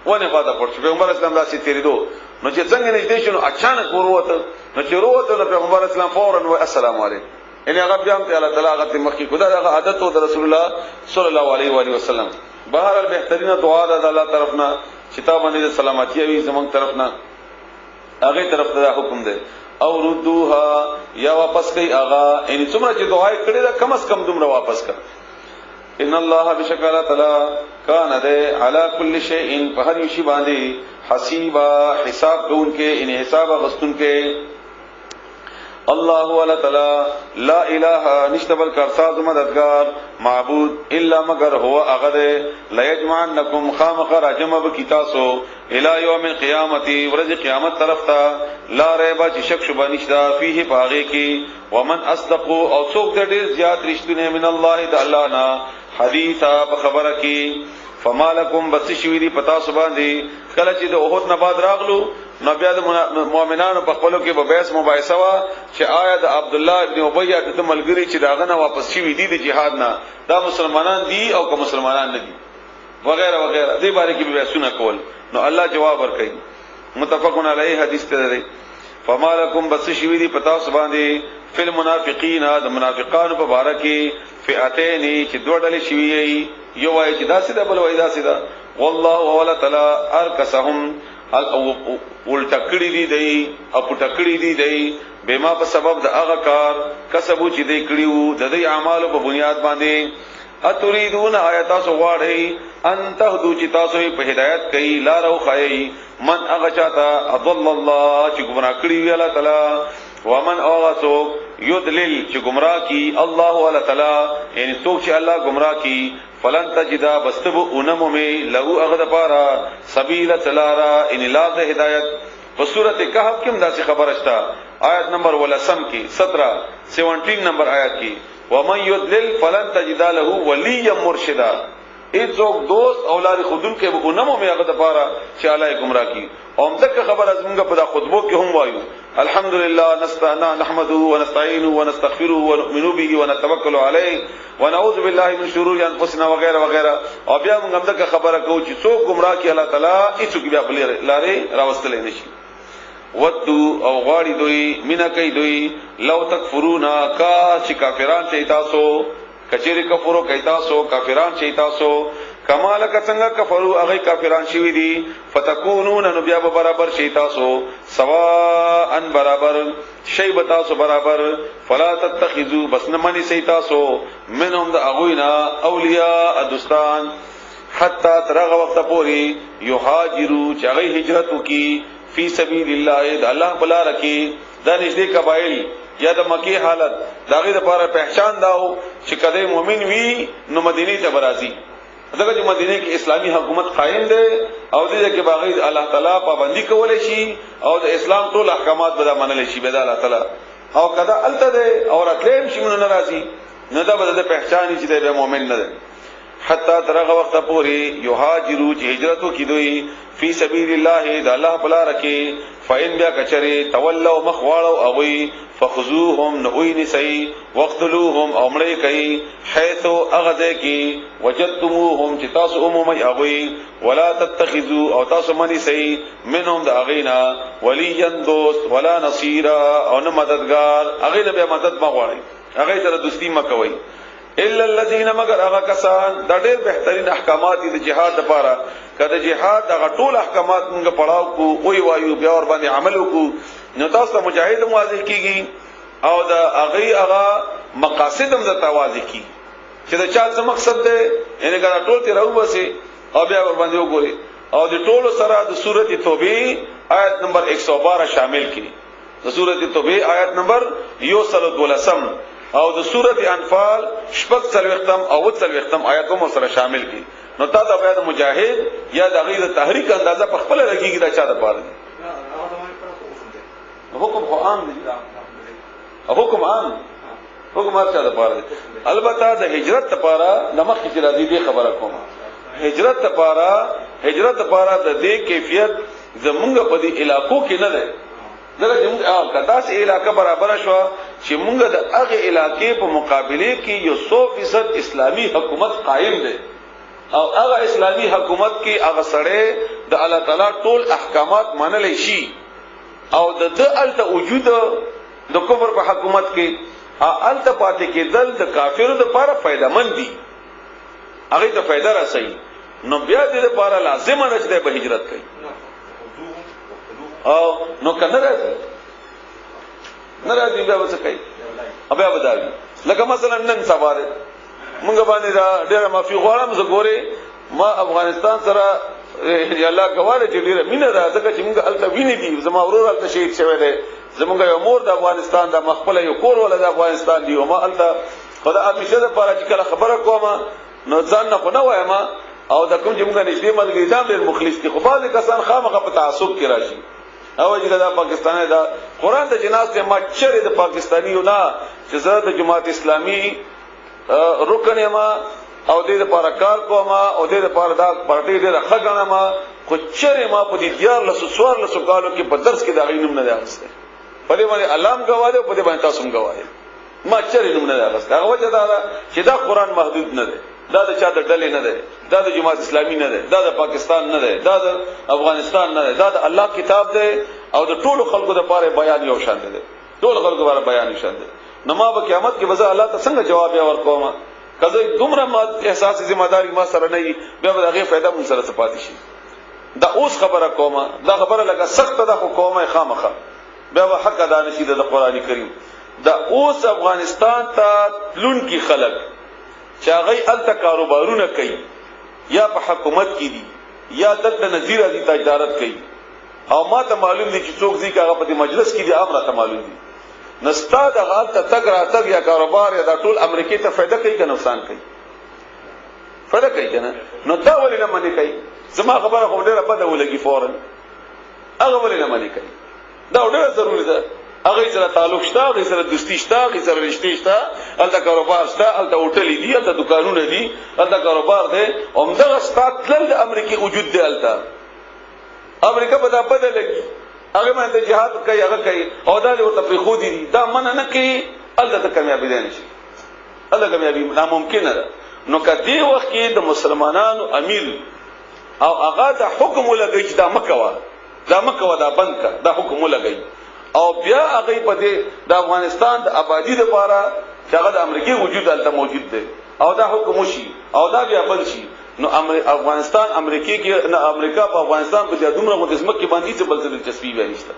ونه خواته پټ شو پیغمبر اسلام داسې تیریدو نو چې څنګه نږدې شو اچانک وروته نو چې وروته د پیغمبر اسلام فورا و السلام علیکم ان هغه بیا ته الله تعالی هغه مخکې کو دا عادت او د رسول الله صلی الله علیه و آله وسلم بهر البهترین دعا د الله طرفنا چې تا باندې سلامتی وي زمونږ طرفنا هغه طرف ته حکم دی او ردوها یا واپس کئ آغا ان څومره چې دعای کړي دا کم از کم دومره واپس کړه ان الله بشکل تعالی کان ده علی کل شیء په هر شی باندې حسیبا حساب کوونکې ان حساب غستون کې الله ولا تعالی لا اله نشتبل کارساز مددگار معبود الا مگر هو اغه لا یجمعنکم خامخ راجمب کیتاسو الى یوم القیامت ورځ قیامت طرف ته لا ریب چې شک شوبه نشتا فيه پاغه کې ومن اصدق او څوک ډېر زیات رښتونه من الله د الله نه حدیثا خبره کې فمالکم بس شوی دی پتا سبحان کله چې د اوحد نه بعد راغلو نو بیا د مؤمنانو په خپلو کې به بحث مباحثه وا چې آیا د عبد الله ابن ابی د ملګری چې داغه نه واپس شوی دی د جهاد نه دا مسلمانان دي او که مسلمانان نه دي وغیرہ وغیرہ دې باره کې به بحثونه کول نو الله جواب ورکړي متفقون علیه حدیث ته دی فمالکم بس شوی دی پتا سبحان دی فل منافقین د منافقانو په باره کې فئتین چې دوه ډلې شوی یو وای چې دا سیده بل وای دا سیده والله ولا تعالی ارکسهم ول ټکړی دی او ټکړی دی بما په سبب د هغه کار کسبو چې دی کړیو د دې اعمالو په بنیاد باندې اتریدون آیات سو واړی ان تهدو چې تاسو په هدایت کوي لار او خای من هغه چاته اضل الله چې گمراه کړی وی الله تعالی ومن اوغسو یضلل چې گمراه کی الله ولا تعالی یعنی څوک چې الله گمراه کی فلن تجدا بستبو انمو میں لہو اغد پارا سبیل تلارا ان لاز ہدایت په سورۃ کہف کې دا څه خبر اشتا آیت نمبر ولسم کی 17 نمبر آیت کی ومن یضلل فلن تجدا له ولیا مرشدا هیڅوک دوست او لاري خودون کې به اونمو میغه د پاره چې الله گمراه کی او دغه خبر از موږ په خطبو کې هم وایو الحمدلله نستعنا نحمده ونستعينه ونستغفره ونؤمن به ونتوکل عليه ونعوذ بالله من شرور انفسنا وغيرها وغيرها او بیا موږ دغه خبره کوو چې څوک گمراه کی الله تعالی هیڅوک بیا بل لاري راوستل نشي ودو او غاړي دوی مینا کوي دوی لو تکفرونا کا چې کافران چې تاسو کچری کفرو کوي تاسو کافران چې تاسو کمال کڅنګ کفرو هغه کافران شوی دي فتكونون نو بیا برابر شي تاسو سواء برابر شی بتاسو برابر فلا تتخذوا بس نه منی سي تاسو منهم د اغوینا اولیاء دوستان حتا ترغه وخت پوری یهاجروا چې هغه هجرت وکي فی سبیل الله د الله بلا رکی دا نږدې قبایل یا د مکی حالت داغه لپاره پہچان داو چې کله مؤمن وی نو مدینه ته برازي دغه چې مدینه کې اسلامی حکومت قائم ده او دې کې باغی الله تعالی پابندي کول شي او د اسلام ټول احکامات به منل شي به الله تعالی او کدا الته ده او راتلم شي مونږ ناراضي نه دا به د پہچان چې د مؤمن نه ده حتا ترغه وخت پوری یهاجروا چې هجرت وکړي فی سبیل الله د الله بلا رکی فین بیا کچری تولوا مخواړو اوی فخذوهم نوین سی وقتلوهم امړی کوي حيث اغذ کی وجدتموهم چې تاسو عمومي اوی ولا تتخذوا او تاسو منی سی منهم د اغینا ولیا دوست ولا نصيرا او نه مددگار اغینا به مدد مغواړي اغی سره دوستی مکوي الا الذين مگر هغه کسان د ډېر بهترین احکامات د جهاد لپاره کله جهاد هغه ټول احکامات موږ پڑھاو کو وی وایو بیا ور باندې عمل وکړو نو تاسو مجاهد موازی کیږي او د هغه مقاصد هم د توازی کی چې دا چا څه مقصد ده یعنی ګر ټول ته راو بسي او بیا ور باندې وګوري او د ټولو سره د سورته توبه آیت نمبر 112 شامل کړي د سورته توبه آیت نمبر 112 او د سورته انفال شپږ څلوختم او څلوختم آیاتو سره شامل دي نو تا دا بیا د مجاهد یا د غیر تحریک اندازه په خپل لګیږي دا چا د پاره دي حکم خو عام دي حکم عام حکم هر چا د پاره دي البته د هجرت لپاره نمخ چې راځي دي خبره کوم هجرت لپاره د دې کیفیت زمونږ په دې علاقو کې نه ده دغه موږ کدا سي علاقہ برابر شو چې موږ د هغه علاقې په مقابله کې یو 100% اسلامی حکومت قائم ده او هغه اسلامی حکومت کې هغه سره د الله تعالی ټول احکامات منل شي او د الته وجود د کفر په حکومت کې الته پاتې کې د کافرو د لپاره فائدہ مند دي هغه ته فائدہ راسي نو بیا دې لپاره لازم نه چې به هجرت کوي او نو کنه راځي بیا وڅ کوي بیا بداوي لکه مثلا نن سوار مونږ باندې دا ډېر مافي غواړم زه ګوري ما افغانستان سره یا الله غواړي چې ډېر مینه ده ځکه چې مونږ الته ویني دي زما ورور الته شهید شوی دی زمونږ یو مور د افغانستان د مخبل یو کور ول د افغانستان دی او ما الته خدای همیشه د پاره چې کله خبره کوم نو ځان نه خو نه وایم او د کوم چې مونږ نږدې ملګری ځم ډېر مخلص دي خو بعض کسان خامخا په تعصب کې راشي او چې دا پاکستاني دا قران د جناز ته مچره د پاکستانیو نه چې زه د جماعت اسلامي رکن ما او د لپاره کار کوم او د لپاره دا پارټي د خګنه ما خو چره ما په دې دیار له سوار له سوالو کې په درس کې دا غینم نه درسته په دې باندې علام غواړي په دې باندې تاسو غواړي ما چره نوم نه درسته هغه وجه دا چې دا قران محدود نه دی دا د چا د ډلې نه ده دا د جماعت اسلامي نه ده دا د پاکستان نه ده دا د افغانستان نه ده دا د الله کتاب ده او د ټولو خلکو لپاره بیان یو شان ده ټول خلکو لپاره بیان یو شان ده نو ما په قیامت کې وځه الله ته څنګه جواب ورکوم کله دومره ما احساس ذمہ داری ما سره نه بیا به هغه फायदा مون سره سپاتې شي دا اوس خبره کوم دا خبره لکه سخت ده خو کومه خامخه بیا به حق ادا نشي د قرآن کریم دا اوس افغانستان ته لون کی خلک چې هغه الته کاروبارونه کوي یا په حکومت کې دي یا دغه نظیر ازي تجارت کوي او ما ته معلوم دي چې څوک ځي هغه په مجلس کې دي امر ته معلوم دي نستا د غلطه تک راتګ یا کاروبار یا د ټول امریکای ته فائدہ کوي که نقصان کوي فائدہ کوي کنه نو دا ولې نه منې کوي زما خبره خو ډیره بده ولګي فورن هغه ولې نه منې کوي دا ډیره ضروری ده هغه سره تعلق شته، هغه سره دوستی شته، هغه سره رشتې شته، هلته کاروبار شته، هلته هوټل دي، هلته دکانونه دي، هلته کاروبار دی. همدغه ستاتل د امریکای وجود دی هلته. امریکا په دا بدل لګي هغه باندې جهاد کوي، هغه کوي او دا ورته په خو دي دا منه نه کوي، هلته کامیابی دی نشي، هلته کامیابی ناممکن ده. نو کدی وخت کې د مسلمانانو امیر او هغه د حکم ولګي چې دا مکوا دا بند کا، دا حکم ولګي او بیا هغه په دې د افغانستان د آبادی لپاره چې هغه د امریکای وجود هلته موجود دی او دا حکم وشي او دا بیا بند شي. نو افغانستان امریکای کې نه امریکا په افغانستان په دومره متسمک کې باندې څه بل څه دلچسپي به نشته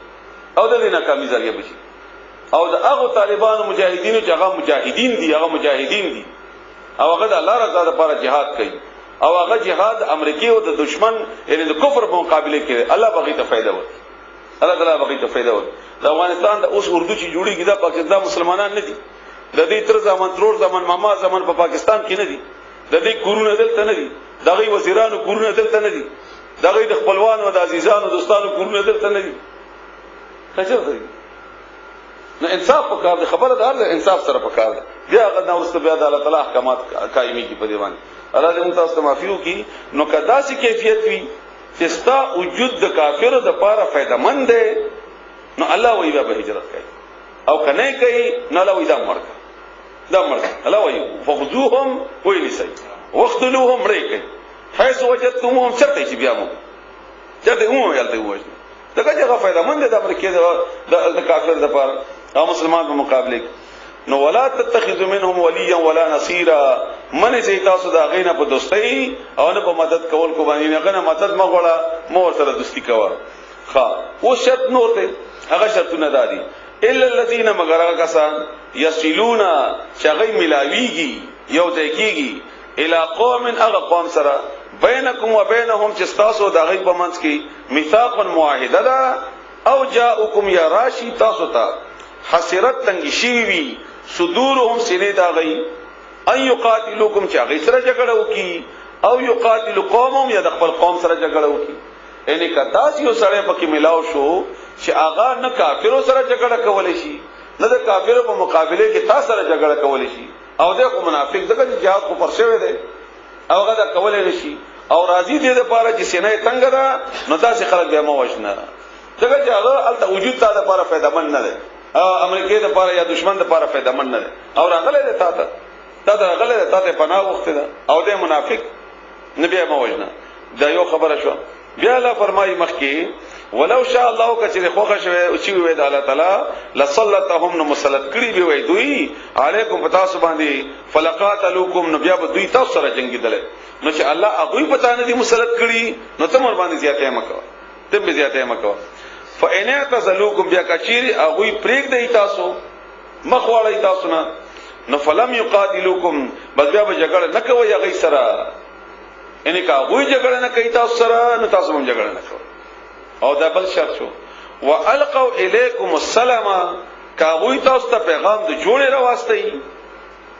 او د دې ناکامي ذریعہ بشي. او د هغه طالبانو مجاهدینو چې هغه مجاهدین دي او هغه د الله رضا لپاره jihad کوي او هغه jihad امریکای او د دشمن یعنی د کفر په مقابله کې الله بغي ته فائدہ ورکړي، الله تعالی بغي ته فائدہ ورکړي. د افغانستان د اوس اردو چې جوړیږي دا پاکستان مسلمانان نه دي، د دې تر زمان ترور زمان ماما زمان په پاکستان کې نه دي، د دې کورونه دلته نه دي، دغه وزیرانو کورونه دلته نه دي، دغه د خپلوانو او د عزیزانو دوستانو کورونه دلته نه دي. څه دی؟ نو انصاف وکړه، د خبره دار ده انصاف سره وکړه. بیا هغه نو ورسته بیا د الله تعالی احکامات قائمي کی په دی باندې الله دې موږ تاسو ته معافي وکړي. نو کدا سي کیفیت وي چې ستا وجود د کافرو د پاره فائدہ مند دی، نو الله وی به هجرت کوي او کنه کوي نو الله وی دا مرګ الله وی فخذوهم وينسي واخذلوهم ريك حيث وجدتموهم شرطي چې بیا مو چرته مو یالته وځي دا کله فائدہ مند د امریکای د کافر د پاره او مسلمان په مقابله. نو ولا تتخذوا منهم وليا ولا نصيرا، من سي تاسو دا غینه په دوستۍ او نه په مدد کول کو باندې نه غنه مدد مغوړه مو سره دوستی کوا. او شرط نور دی، هغه شرطونه دادي الا الذين مغرق کسان يصلون شغی ملاویږي یو ځکیږي الى قوم اغه قوم سره بينكم وبينهم چې تاسو دا غي په منځ کې میثاق معاهده ده او جاءكم يا راشي تاسو ته حسرت تنګ شي وي صدورهم سینې دا غي ان يقاتلوكم چې هغه سره جګړه وکي او يقاتل قومهم یا د خپل قوم سره جګړه وکي. یعنی کدا یو سره پکې ملاو شو چې هغه نه کافرو سره جګړه کولای شي نه د کافرو په مقابله کې تاسو سره جګړه کولای شي او دغه منافق دغه جهاد کو پرشوي دی او هغه دا کولای نشي او راضي دي د پاره چې سینې تنگ ده نو تاسو خلک به مو وښنه دغه جهاد الته وجود ته د پاره فائدہ مند نه ده امریکای د پاره یا دشمن د پاره فائدہ مند نه ده او راغله ده تا راغله ته پناه وخت ده او د منافق نبی مو وښنه دا یو خبره شو. بیا الله فرمایي مخکي ولو شاء الله کچره خوخه شوی او چې وې د الله تعالی لصلتهم مسلط کړي به وي دوی علیکم پتا سو باندې فلقاتلوکم نو بیا به دوی تاسو سره جنگیدل نو چې الله هغه پتا نه دي مسلط کړي نو تم ور باندې زیاته مکو تم به زیاته مکو فإن اعتزلوکم بیا کچيري هغه پریک دی تاسو مخواړی تاسو نه نو فلم یقاتلوکم بس بیا به جګړه نه کوي هغه سره یعنی کا وې جګړه نه کوي تاسو سره نو تاسو هم جګړه نه کوي. او دا بل شرط شو والقوا الیکم السلام کا وې تاسو ته پیغام د جوړه راوستي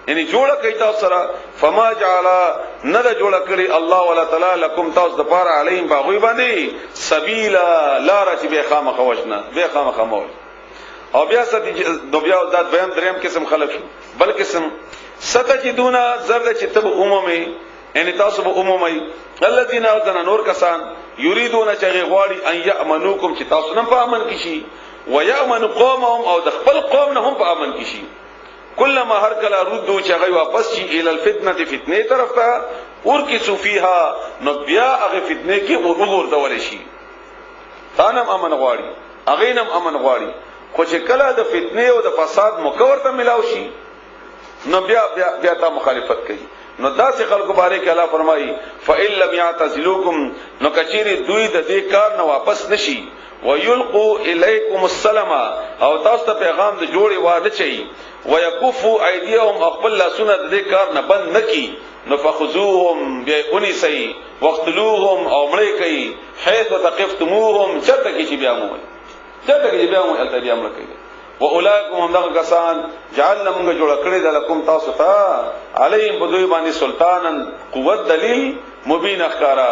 یعنی جوړه کوي تاسو سره فما جعل نه د جوړه کړی الله ولا تعالی لكم تاسو د پاره علیم باغوي باندې سبیلا لا رچ به خامخ وښنه به خامخ مول او بیا ست دو بیا د دویم دریم قسم خلق شو بل قسم ستجدون زرد چې تب عمومي یعنی تاسو به عمومي الذين اذن نور کسان یریدون چې غواړي ان یامنوکم چې تاسو نه په امن کې شي ويامن قومهم او د خپل قوم نه هم په امن کې شي کلمہ هر کله ردو چې غي واپس شي ال الفتنه فتنه طرف ته اور کی صوفیها نو بیا هغه فتنه کې وګور دول شي تانم امن غواړي اغینم امن غواړي خو چې کله د فتنه او د فساد مکور ته ملاو شي نو بیا تا مخالفت کوي نو داسې خلکو باره کې الله فرمایي فإن لم يعتزلوكم نو کچيري دوی د دې کار نه واپس نشي ويلقوا اليكم السلام او تاسو ته پیغام د جوړي واده چي ويكفوا ايديهم خپل لاسونه د دې کار نه بند نکي نو فخذوهم بأنسي واقتلوهم او مړی کوي حيث تقفتموهم چرته کې چې بیا مو التبیا مړ کوي واولئکم هم دغه کسان جعلنا موږ جوړ کړی د لکم تاسو ته علیهم بدوی باندې سلطانن قوت دلیل مبین اخکارا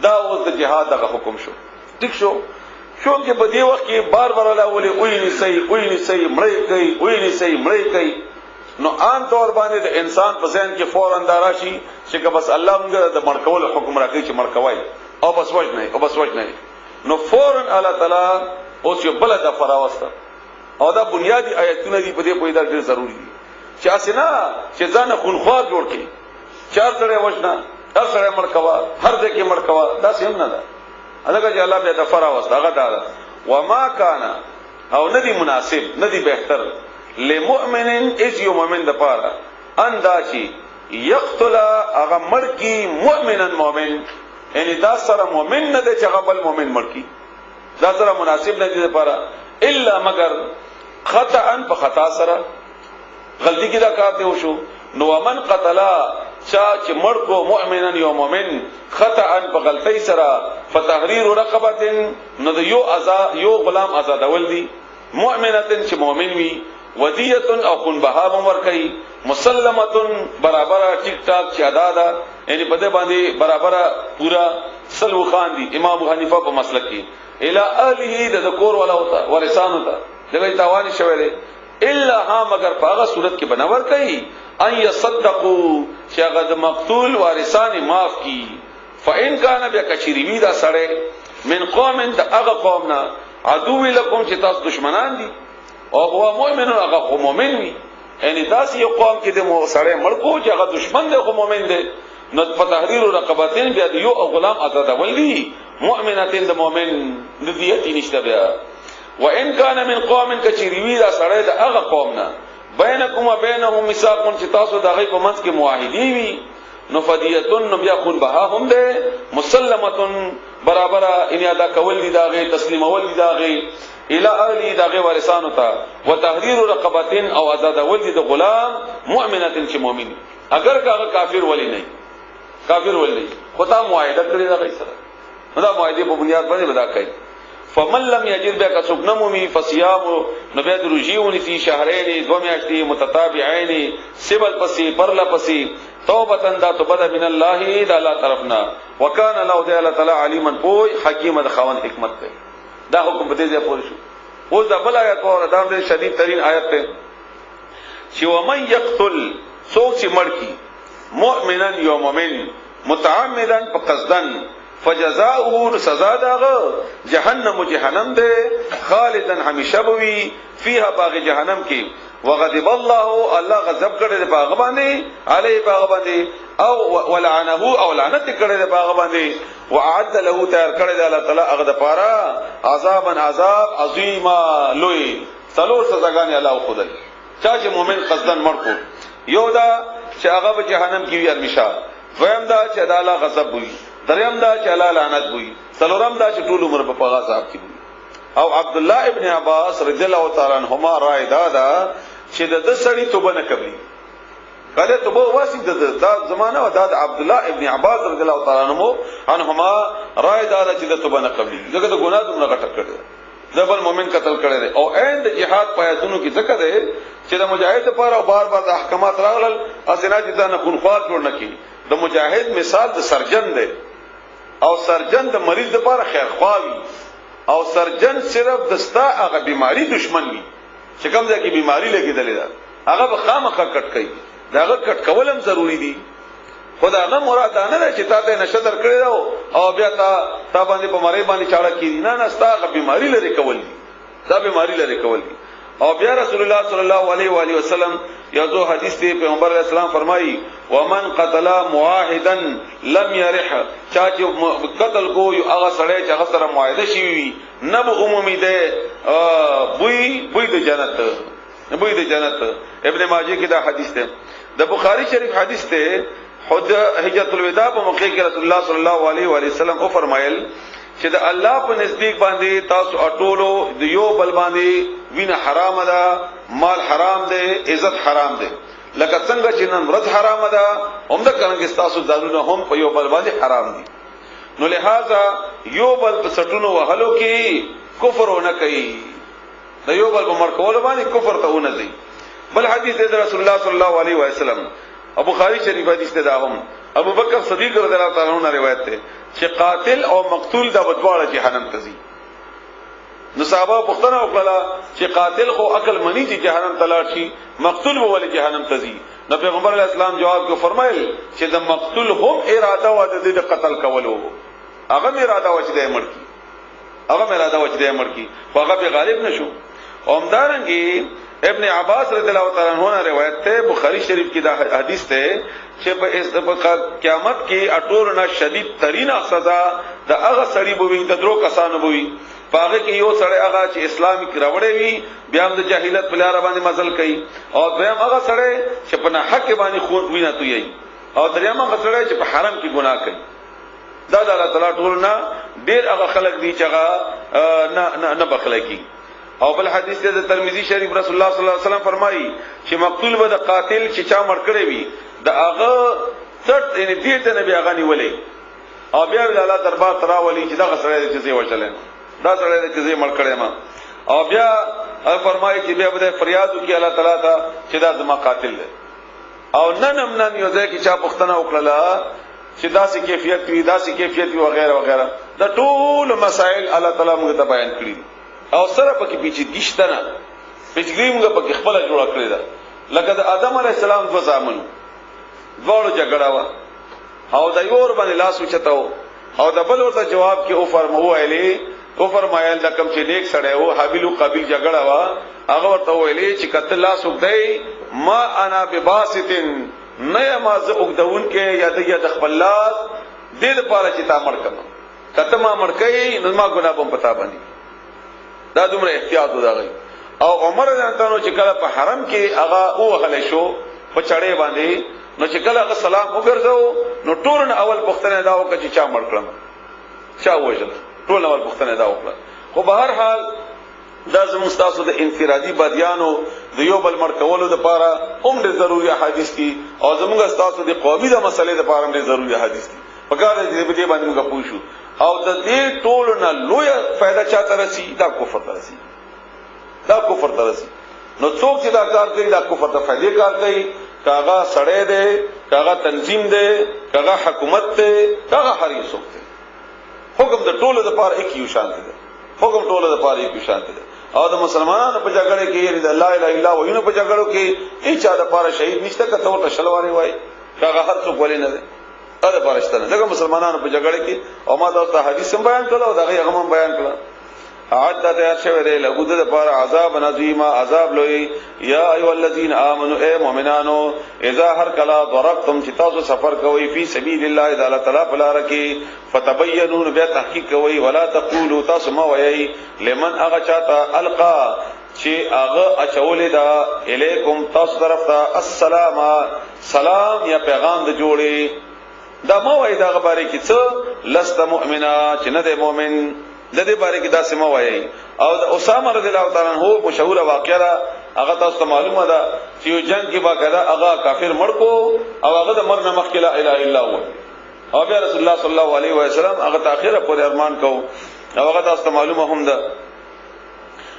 دا اوس د جهاد دغه حکم شو ټیک شو شو کې په دې وخت کې بار بار الله ولي ویني سي مړی کوي نو عام طور باندې د انسان په ذهن کې فوراً داراشي چې بس الله موږ د مړکول حکم راکړي چې مړکوي او بس وجنه نو فوراً الله تعالی اوس یو بل د فراوسته او دا بنیادی آیتونه دي په دې پوهه ډېر ضروری دي چې اسنه چې ځان خونخوار جوړ کړي چار سره وجنه هر سره مړکوا هر ځای کې مړکوا دا سم نه ده هغه چې الله به د فراوسته هغه دا وما کان او ندی مناسب ندی بهتر لمؤمن از یو مؤمن د پاره انداشي یقتل هغه مړکی مؤمن یعنی دا سره مؤمن نه دی چې هغه بل مؤمن مړکی دا سره مناسب نه دی لپاره الا مگر خطا په خطا سره غلطی کې دا کار دی وشو نو ومن قتلا چا چې مړ کو مؤمنن یو مؤمن خطا په غلطی سره فتحرير رقبه نو یو غلام آزادول دي مؤمنه چې مؤمن وي ودیه او خون بها مورکئی مسلمه برابر ټیک ټاک چې ادا ده یعنی په دې باندې برابر پورا سلو خان دي امام حنیفه په مسلک کې الی اهله د کور ولا ہوتا ورثان ہوتا دغه تاوان شوی دی الا ها مگر پاغه صورت کې بنور کوي ان يصدقوا چې هغه د مقتول وارثان معاف کی فإن كان بکشریوی دا سړی من قوم د هغه قومنا عدو لكم چې تاسو دشمنان دي او هو مؤمن هغه مؤمن وي یعنی داسې یو قوم کې د مو سړی مړکو چې هغه دشمن دی خو مؤمن دی نو په تحریر رقبتین بیا یو غلام آزاد ولدي مؤمنتين د مؤمن ندیتی نشته بیا وان كان من قوم کچریوی دا سړی د هغه قومنا بینکم وبینهم میثاق چې تاسو د هغه په منځ کې معاهدی وي نو فدیتن بیا خون بها هم ده مسلمه برابر ان ادا کول دي داغه تسلیم ول دي داغه الى اهلی داغه وارثانو ته وتحرير رقبتين او آزاد ول دي د غلام مؤمنه چې مؤمن اگر هغه کافر ولی نه کافر ولی خدا معاهده کړی دا سره دا معاهده په بنیاد باندې ودا کوي فمن لم يجد بك سكنمومي فصيام نبيد رجيوني في شهرين دو میاشتې متتابعين سبل پسې پرلا پسې توبه دا توبه من الله د الله طرفنا وکانه الله تعالی علیما پوی حکیم د خوان حکمت ته دا حکم په دې ځای پورې شو اوس دا بل آیت او دا د شدید ترین آیت ته چې ومن يقتل سوچ مړکی مؤمنا یو مؤمن متعمدا فقصدن فجزاؤه سزا داغه جهنم ده خالدا همیشه بوي فيها باغ جهنم کې وغضب الله غضب کړي د باغ باندې علي باغ باندې او ولعنه او لعنت کړي د باغ باندې وعد له تیار کړي د الله تعالی هغه د پاره عذاب عظیما لوی څلور سزاګان الله خدای چا چې مؤمن قصدن مړ کو یو دا چې هغه په جهنم کې وي همیشه دویم دا چې د الله غضب وي دریم دا چې الله لعنت وي څلورم دا چې ټول عمر په عذاب کې وي او عبد الله ابن عباس رضی الله تعالی عنهما رائے دا چې د سړی توبه نه کوي کله توبه واسي د زمانہ او د عبد الله ابن عباس رضی الله تعالی عنهما رائے دا چې د توبه نه کوي دغه د ګناه دومره غټ کړي دبل مؤمن قتل کړي او عین د جهاد پیاتونو کې ذکر دی چې د مجاهد لپاره بار د احکامات راغلل اسنه چې دا نه خونخوار جوړ نه کی د مجاهد مثال د سرجن دی او سرجن د مریض لپاره خیرخواوي او سرجن صرف دستا هغه بیماری دشمن وي چې کوم ځای کې بیماری لګیدلې ده هغه به خامخا کټ کوي داغه کټ کولم ضروری دي خدای هغه مراد نه چې تا ته نشه در کړی او بیا تا باندې په مری باندې چاړه کیږي نه ستا هغه بیماری لري کول دي دا بیماری لري کول دي او بیا رسول الله صلی الله علیه و آله وسلم یو ذو حدیث ته پیغمبر اسلام فرمایي ومن قتل معاهدا لم يرح چا چې قتل کو یو هغه سړی چې هغه سره معاهده شي وي نه به عمومي ده بوی د جنت بوی د جنت ابن ماجه کې دا حدیث ده د بخاری شریف حدیث ته خود حجۃ الوداع په موقع کې رسول الله صلی الله علیه و آله وسلم او فرمایل چې د الله په نزدیک باندې تاسو اټولو د یو بل باندې وینه حرام ده مال حرام ده عزت حرام ده لکه څنګه چې نن ورځ حرام ده همدا څنګه تاسو ځانونه هم په یو بل باندې حرام دي نو لہذا یو بل په سټونو وهلو کې کفر ونه کوي د یو بل په مرکول باندې کفر ته ونه ځي بل حدیث د رسول الله صلی الله علیه و سلم ابو بخاری شریف حدیث ده هم ابو بکر صدیق رضی الله تعالی عنہ روایت ده چې قاتل او مقتول دا بدواړه جهنم ته ځي نو صحابه پختنه وکړه چې قاتل خو عقل منی چې جهنم تلاړ شي مقتول به ولې جهنم تزي نو پیغمبر علیه السلام جواب کو فرمایل چې د مقتول هم اراده و د قتل کولو هغه اراده و چې د مړ کی هغه اراده و چې د مړ کی خو هغه به غالب نشو اومدارنګي ابن عباس رضی الله تعالی عنہ روایت ته بخاری شریف کی دا حدیث ته چې په قیامت کې اټورنا شدید ترین سزا د هغه سړي بوي د درو کسانو بوي پاغه کې یو سړی هغه چې اسلامي راوړې وي بیا هم د جاهلیت په لار باندې مزل کوي او دویم هغه سړی چې په نه حق باندې خون ویني توي او دریم هغه سړی چې په حرام کې ګناه کوي دا د الله تعالی ټول نه ډیر هغه خلق دي چې هغه نه بخله کی او بل حدیث د ترمذی شریف رسول الله صلی الله علیه وسلم فرمایي چې مقتول به د قاتل چې چا مړ کړی وي د هغه څټ یعنی دې ته نبی هغه نیولې او بیا د الله دربار تراولي چې دا سړی چې څه وچلې دا سړی چې مړ کړی ما او بیا فرمایي چې بیا به فریاد وکړي الله تعالی ته چې دا زما قاتل دی او نن یو ځای کې چا پښتنه وکړه چې داسې کیفیت وي داسې کیفیت وي وغیرہ وغیرہ دا ټول مسائل الله تعالی موږ ته بیان کړی او سره پکې پیچیدګي شته نه پیچیدګي موږ پکې خپل جوړ کړی دا لکه د آدم علی السلام په زامن دوړو جګړه وا او د یور باندې لاس وچتاو او د بل ورته جواب کې او فرمایل دا کم چې نیک سړی وو حابیل او قابیل جګړه وا هغه ورته ویلي چې کته لاس وګدای ما انا بباسطن نه ما ز وګدون کې یا د خپل لاس دې لپاره چې تا مړ کما کته ما مړ کای نو ما ګناه په پتا باندې دا دومره احتیاط وداغی او عمر رضی چې کله په حرم کې هغه او هله شو په چړې باندې نو چې کله هغه سلام وګرځاو نو ټول اول پختنه دا وکړي چې چا مړ کړم چا وژل ټول اول پختنه دا وکړه خو به هر حال دا زموږ تاسو د انفرادي بادیانو د یو بل مړ کولو لپاره هم ډېر ضروري حدیث دي او زموږ تاسو د قومي د مسلې لپاره هم ډېر ضروري حدیث دي پکار دې دې باندې موږ پوښو او د دې ټولو نه لوی فائدہ چاته رسی دا کفر ته رسی دا کفر ته رسی نو څوک چې دا کار کوي دا کفر ته فائدې کار کوي کاغه سړې ده کاغه تنظیم ده کاغه حکومت ده کاغه هر یو څوک ده حکم د ټولو لپاره یک یو شان ده حکم ټولو لپاره یک یو شان ده او د مسلمانانو په جګړه کې یعنی د لا اله الا الله وینو په جګړو کې هیڅ چا لپاره شهید نشته کته ورته شلواري وای کاغه هر څوک ولې نه ده دا پرشتنه دغه مسلمانانو په جګړه کې او ما تاسو ته حدیث هم بیان کړو دا هغه هم بیان کړو اعد تیار شوی دی له د لپاره عذاب نظیم عذاب لوی یا ایه الذین آمنو اے مؤمنانو اذا هر کلا ضربتم چې تاسو سفر کوئ فی سبیل الله اذا تعالی بلاره کې فتبینوا بیا تحقیق کوئ ولا تقولوا تاسو ما وایي لمن اغه چاته القا چې هغه اچولې دا الیکم تاسو طرف ته السلام سلام یا پیغام د جوړي دا مو وای دا غبره کې څه لست مؤمنا چې نه دی مؤمن د دې باره کې دا سم وایي او د اسامه رضی الله تعالی عنہ مشهور واقعه هغه تاسو معلومه ده چې یو جنگ کې باقاعده هغه کافر مړ کو او هغه د مرګ نه مخکې لا اله الا الله او بیا رسول الله صلی الله علیه وسلم هغه تاخيره پورې ارمان کو او هغه تاسو معلومه هم ده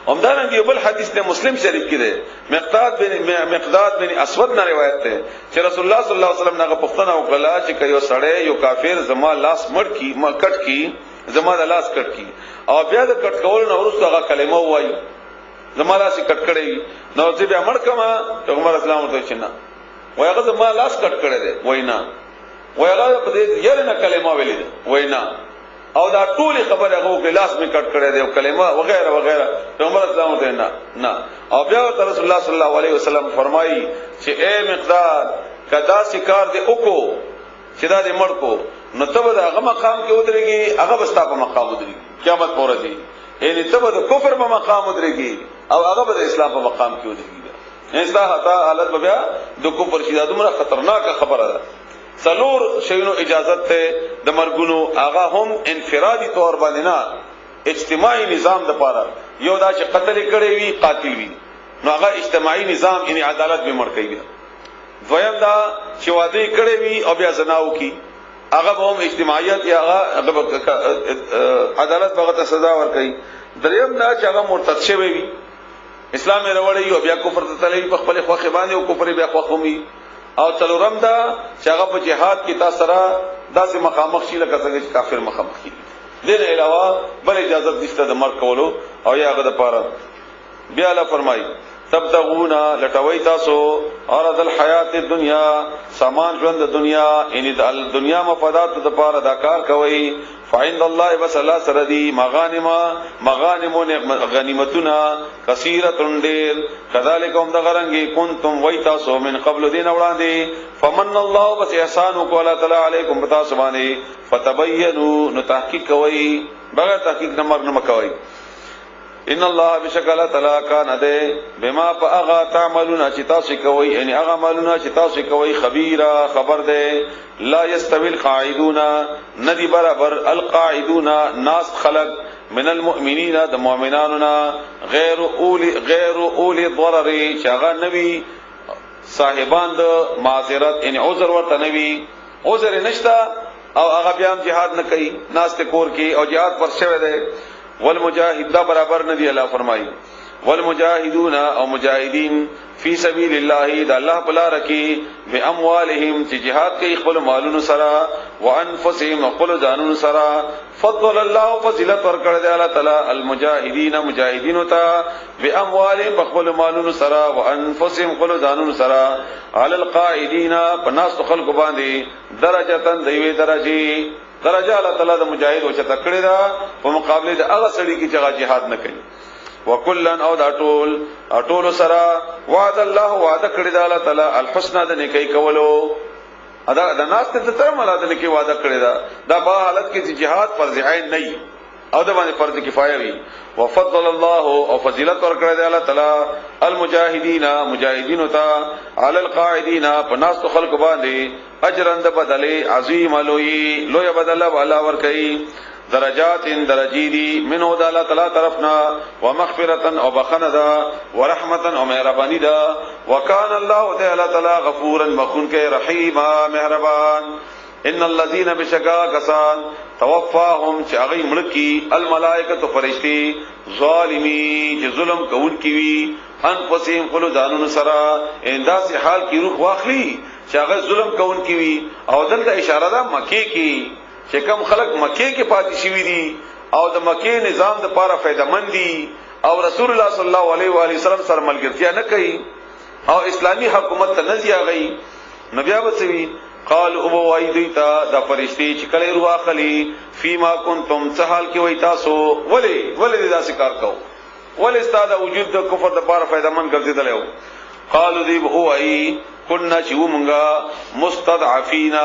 همدارنګه یو بل حدیث د مسلم شریف کې ده مقداد بن اسود نه روایت ده چې رسول الله صلی الله علیه وسلم هغه پښتنه وکړه چې یو سړی یو کافر زما لاس مړ کی ما کټ کی زما د لاس کټ کی او بیا د کټ کول نه ورسره هغه کلمه وایي زما لاس کټ کړی نو چې بیا مړ کما پیغمبر اسلام ورته چې نه وای هغه زما لاس کټ کړی دی وای نه وای هغه په دې یاره نه کلمه ویلې ده وای نه او دا ټول خبره هغه په لاس می کټ کړی دی او کلمه وغیرہ وغیرہ پیغمبر اسلام ورته نه او بیا رسول الله صلی الله علیه وسلم فرمایي چې اے مقدار کدا شکار دې وکړو چې دا دې مړ کو نو تبه هغه مقام کې ودرېږي هغه بستا په مقام ودرېږي قیامت پر ورځ یعنی تبه د کفر په مقام ودرېږي او هغه د اسلام په مقام کې ودرېږي یعنی دا هتا حالت بیا د کفر شیدا دومره خطرناک خبره ده څلور شینو اجازت ته د مرګونو هغه هم انفرادي تور باندې نه اجتماعي نظام د پاره یو دا چې قتل کړي وي قاتل وي نو هغه اجتماعي نظام یعنی عدالت به مړ کوي دویم دا چې واده کړي وي او بیا زناو کی هغه هم اجتماعیت یا هغه عدالت هغه سزا ور کوي دریم دا چې هغه مرتد شوی وي اسلام یې وروړي او بیا کفر ته تللی په خپل خوخه باندې او کفر بیا خوخومي او تلورم دا چې هغه په جهاد کې تاسو را داسې مخامخ شي لکه څنګه چې کافر مخامخ شي دین علاوه بل اجازه نشته د مرګ کولو او یا غد پاره. بیا الله فرمایي تبتغون لټوي تاسو عرض الحیات الدنیا سامان ژوند د دنیا یعنی د دنیا مفادات د پاره دا کار کوي. فعند الله بس الله سره دی مغانم غنیمتنا کثیره ډیر کذالک هم د غرنګي کنتم وای تاسو من قبل دین وړاندې فمن الله بس احسان کو الله تعالی علیکم بتا سبحانه فتبینوا نو تحقیق کوي بغیر تحقیق نمبر نه مکوي. ان الله بشکل تعالی کان ده بما فاغا تعملون چتاسو کوي یعنی هغه عملونه چتاسو کوي خبيرا خبر ده. لا يستوي القاعدون ندی برابر القاعدون ناس خلق من المؤمنین د مؤمناننا غیر اولی ضرر شغا نبی صاحبان د معذرت یعنی عذر ورته نبی عذر نشتا او هغه بیا جهاد نه کوي ناس ته کور کې او جهاد پر شوی ده. والمجاهد دا برابر ندی الله فرمایي والمجاهدون او مجاهدین فی سبیل الله دا الله بلا رکی باموالهم چې جهاد کوي خپل مالونو سره وانفسهم خپل ځانونو سره. فضل الله فضیلت ورکړه دی الله تعالی المجاهدین مجاهدین ته باموالهم خپل مالونو سره وانفسهم خپل ځانونو سره علی القاعدین پناس خلق باندې درجاتن دیوی درجه الله تعالی د مجاهد او چې تکړه دا په مقابله د هغه سړي کې چې جهاد نه کوي. وکلن او دا ټول سره وعد الله وعده کړی دا الله تعالی الحسنى د نیکی کولو ادا د ناس ته تر مله د نیکی وعده کړی دا په حالت کې چې جهاد فرض عین نه او د باندې فرض کفایه وي. وفضل الله او فضیلت ورکړی دی الله تعالی المجاهدین مجاهدین ته علی القاعدین پناس خلق باندې اجرند بدله عظیم لوی بدله والا ورکړي. درجات درجی دی منو د الله تعالی طرفنا ومغفرة او بخندا ورحمتا او مهربانی دا. وکان الله تعالی غفورا بخون کې رحیما مهربان. ان الذين بشکا کسان توفاهم چې هغه ملکی الملائکه فرشتي ظالمی چې ظلم کوونکی وي انفسهم خپل ځانونو سره انداسي حال کې روح واخلي چې هغه ظلم کوونکی وي. او دلته اشاره ده مکی کې چې کوم خلق مکی کې پاتې شوی دي او د مکی نظام د پاره فائدمن دي او رسول الله صلی الله علیه و آله وسلم سره ملګرتیا نه کوي او اسلامی حکومت ته نه ځيږي نبي ابوسوي قال او وای دیتا د فرشتي چې کله روح اخلي فيما كنتم سحال کې وای تاسو ولې دا کار کو ولې استاد وجود د کفر د پاره فائدمن ګرځیدل. قالو دی او ای كنا چې ومنګه مستضعفینا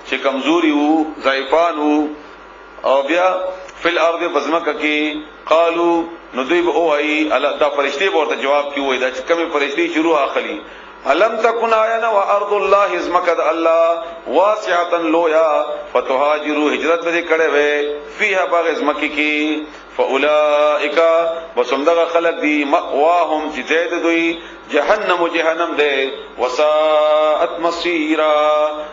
چې کمزوري وو ضعیفان وو او بیا فل ارض بزمکه کې قالو نو دوی او ای الله دا فرشتي ورته جواب کیوي دا چې کومه فرشتي شروع اخلي الم تکن آینا و ارض الله ازمکد الله واسعتا لویا فتهاجروا هجرت به کړه وې فيها باغ ازمکی کی فاولائک وسمدغه خلق دی مأواهم جدید دوی جهنم ده وساءت مصيرا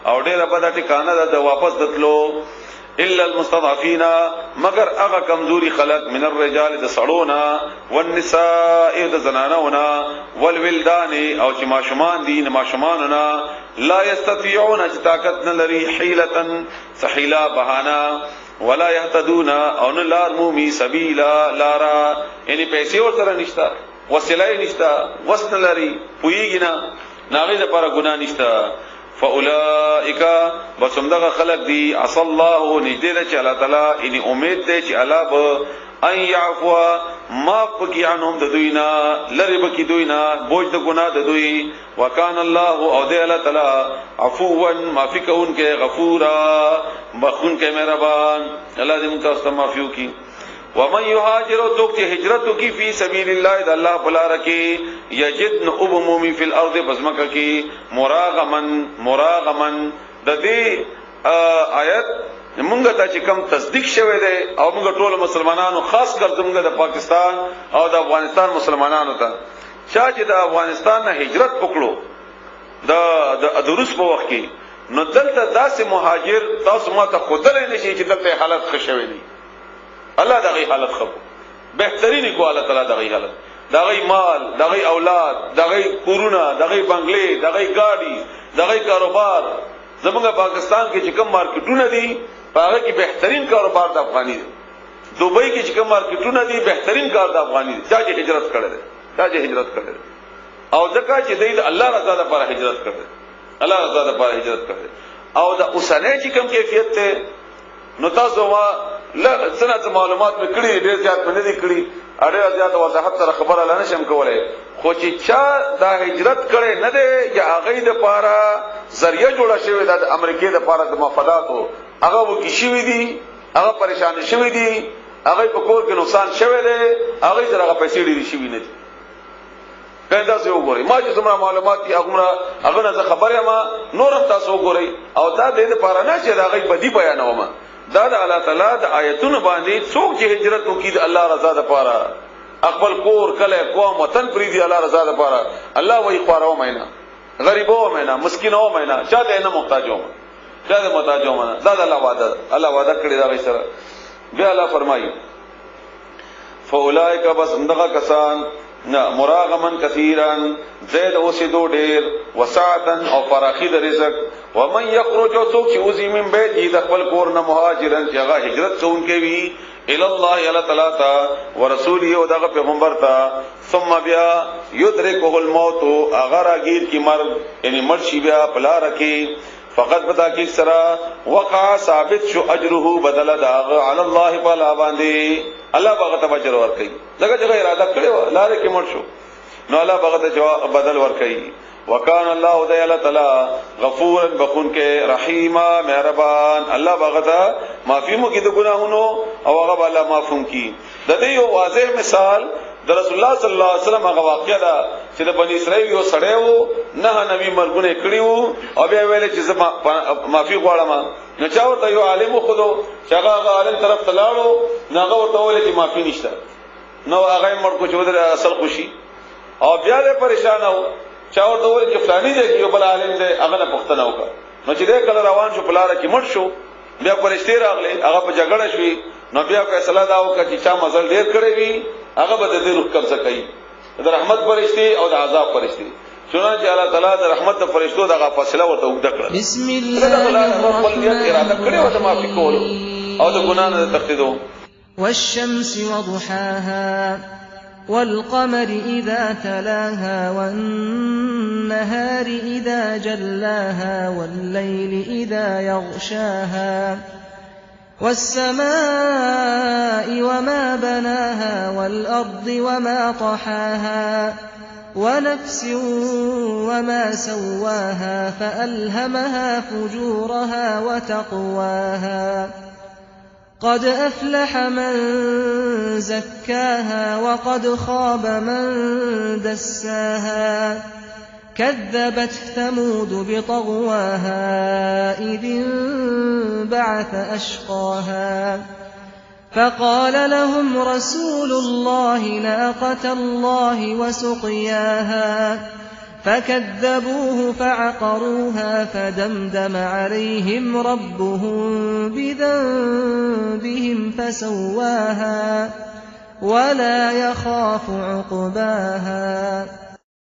او ډیره بده ټکانه ده د واپس دتلو. الا المستضعفين مگر هغه کمزوري خلق من الرجال د سړونا والنساء د زنانونا والولدان او چې ماشومان دي ماشوماننا لا يستطيعون طاقت نه لري حيله سحيلا بهانا ولا يهتدون او نه لار مومي سبيلا لارا یعنی پیسې ورته نشتا وسیله نشتا وسن لري پویږي نه ناغي لپاره ګنا نشتا. فاولائک بسمدغه خلق دی عصى الله نجده چې الله تعالی ان امید ده چې الله به ان يعفو ما پکی عنهم د دوینا لری بکی دوینا بوج د ګنا د دوی. وکان الله او دی الله تعالی عفوا معفو کون کې غفورا بخون کې مهربان. الله دې موږ تاسو معفو کی. ومن يهاجر توك هجرت کی فی سبیل الله د الله بلا رکی یجدن ابمومی فی الارض بزمکه کی مراغمن د دې آیت موږ ته چې کوم تصدیق شوه دی او موږ ټول مسلمانانو خاص کر موږ د پاکستان او د افغانستان مسلمانانو ته چې د افغانستان نه هجرت وکړو د روس په وخت کې نو دلته داسې مهاجر تاسو ماته خدای نشي چې دلته حالت خوشوي دي الله دغه حالت خو بهترین کو الله تعالی دغه حالت دغه مال دغه اولاد دغه کورونه دغه بنگلې دغه گاډي دغه کاروبار زموږ پاکستان کې چې کوم مارکیټونه دي هغه کې بهترین کاروبار د افغاني دوبۍ کې چې کوم مارکیټونه دي بهترین کار د افغاني دي چې هجرت کړي او ځکه چې د الله رضا لپاره هجرت کړي او د اوسنۍ چې کوم کیفیت ته نو تاسو ما سنت معلومات وکړي ډېر زیات نه دي کړي اړه زیات وضاحت سره خبره لنه شم کولای خو چې چا دا هجرت کړي نه دی یا هغه د لپاره ذریعہ جوړه شوی د امریکای د لپاره د مفاداتو هغه وکړي شوی دي هغه پریشان شوی دي هغه په کور کې نقصان شوی دی هغه سره هغه پیسې ډېری شوی نه دي کنده زه وګورئ ما چې څومره معلومات دي هغه نه خبره ما نورم تاسو وګورئ او دا د لپاره نه چې هغه بدی بیانوم دا د الله تعالی د آیتونو باندې څوک چې هجرت وکړي د الله رضا لپاره خپل کور کله قوم وطن پری دی الله رضا لپاره الله وایي خوارو مینا غریبو مینا مسکینو مینا چاته نه محتاجو دا الله وعده کړی دا وایي سره بیا الله فرمایي فاولائک بس اندغه کسان مراغمن کثیرن زید اوسدو ډیر وسعتن او فراخی د رزق ومن یخرج سوک چې اوزی من بیت د خپل کور نه مهاجرن چې هغه هجرت کوونکی وي الی الله الا تعالی ورسوله او دغه پیغمبر ته ثم بیا یدرکه الموت اگر اگیر کی مرګ یعنی مرشي بیا پلا رکی فقط بتا کی سرا وقع ثابت شو اجره بدل داغ علی الله تعالی باندې الله بغت اجر ور کوي دغه اراده کړو لاره کې مړ شو نو الله بغت جواب بدل ور کوي وکان الله تعالی غفورا بخون کې رحیما مهربان الله بغت معافی مو کې د ګناهونو او هغه الله معفون کی د دې یو واضح مثال د رسول الله صلی الله علیه وسلم هغه واقعه ده چې د بنی اسرائیل یو سړی وو نه نبی مرګونه کړیو او بیا ویل چې معافی غواړم نو چا ورته یو عالم خودو چې هغه عالم طرف ته لاړو نه هغه ورته ویل چې معافی نشته نو هغه مړ کو چې ودر اصل خوشي او بیا له پریشان وو چا ورته ویل چې فلانی دی یو بل عالم دی هغه نه پښتنه وکړه نو چې دې کله روان شو پلاره کې مړ شو بیا پرشتي راغله هغه په جګړه شوې نو بیا فیصله دا وکړه چې چا مزل ډیر کړی وي هغه به د دې روح قبضه کوي د رحمت فرشتي او د عذاب فرشتي چنانچہ الله تعالی د رحمت فرشتو دغه فاصله ورته وګړه کړه بسم الله اراده کړې و د معافي کولو او د ګناه نه تختیدو والشمس وضحاها والقمر إذا تلاها والنهار إذا جلاها والليل إذا يغشاها والسماء وما بناها والأرض وما طحاها ونفس وما سواها فألهمها فجورها وتقواها قد أفلح من زكاها وقد خاب من دساها كذبت ثمود بطغواها إذ انبعث أشقاها فقال لهم رسول الله ناقة الله وسقياها فكذبوه فعقروها فدمدم عليهم ربهم بذنبهم فسواها ولا يخاف عقباها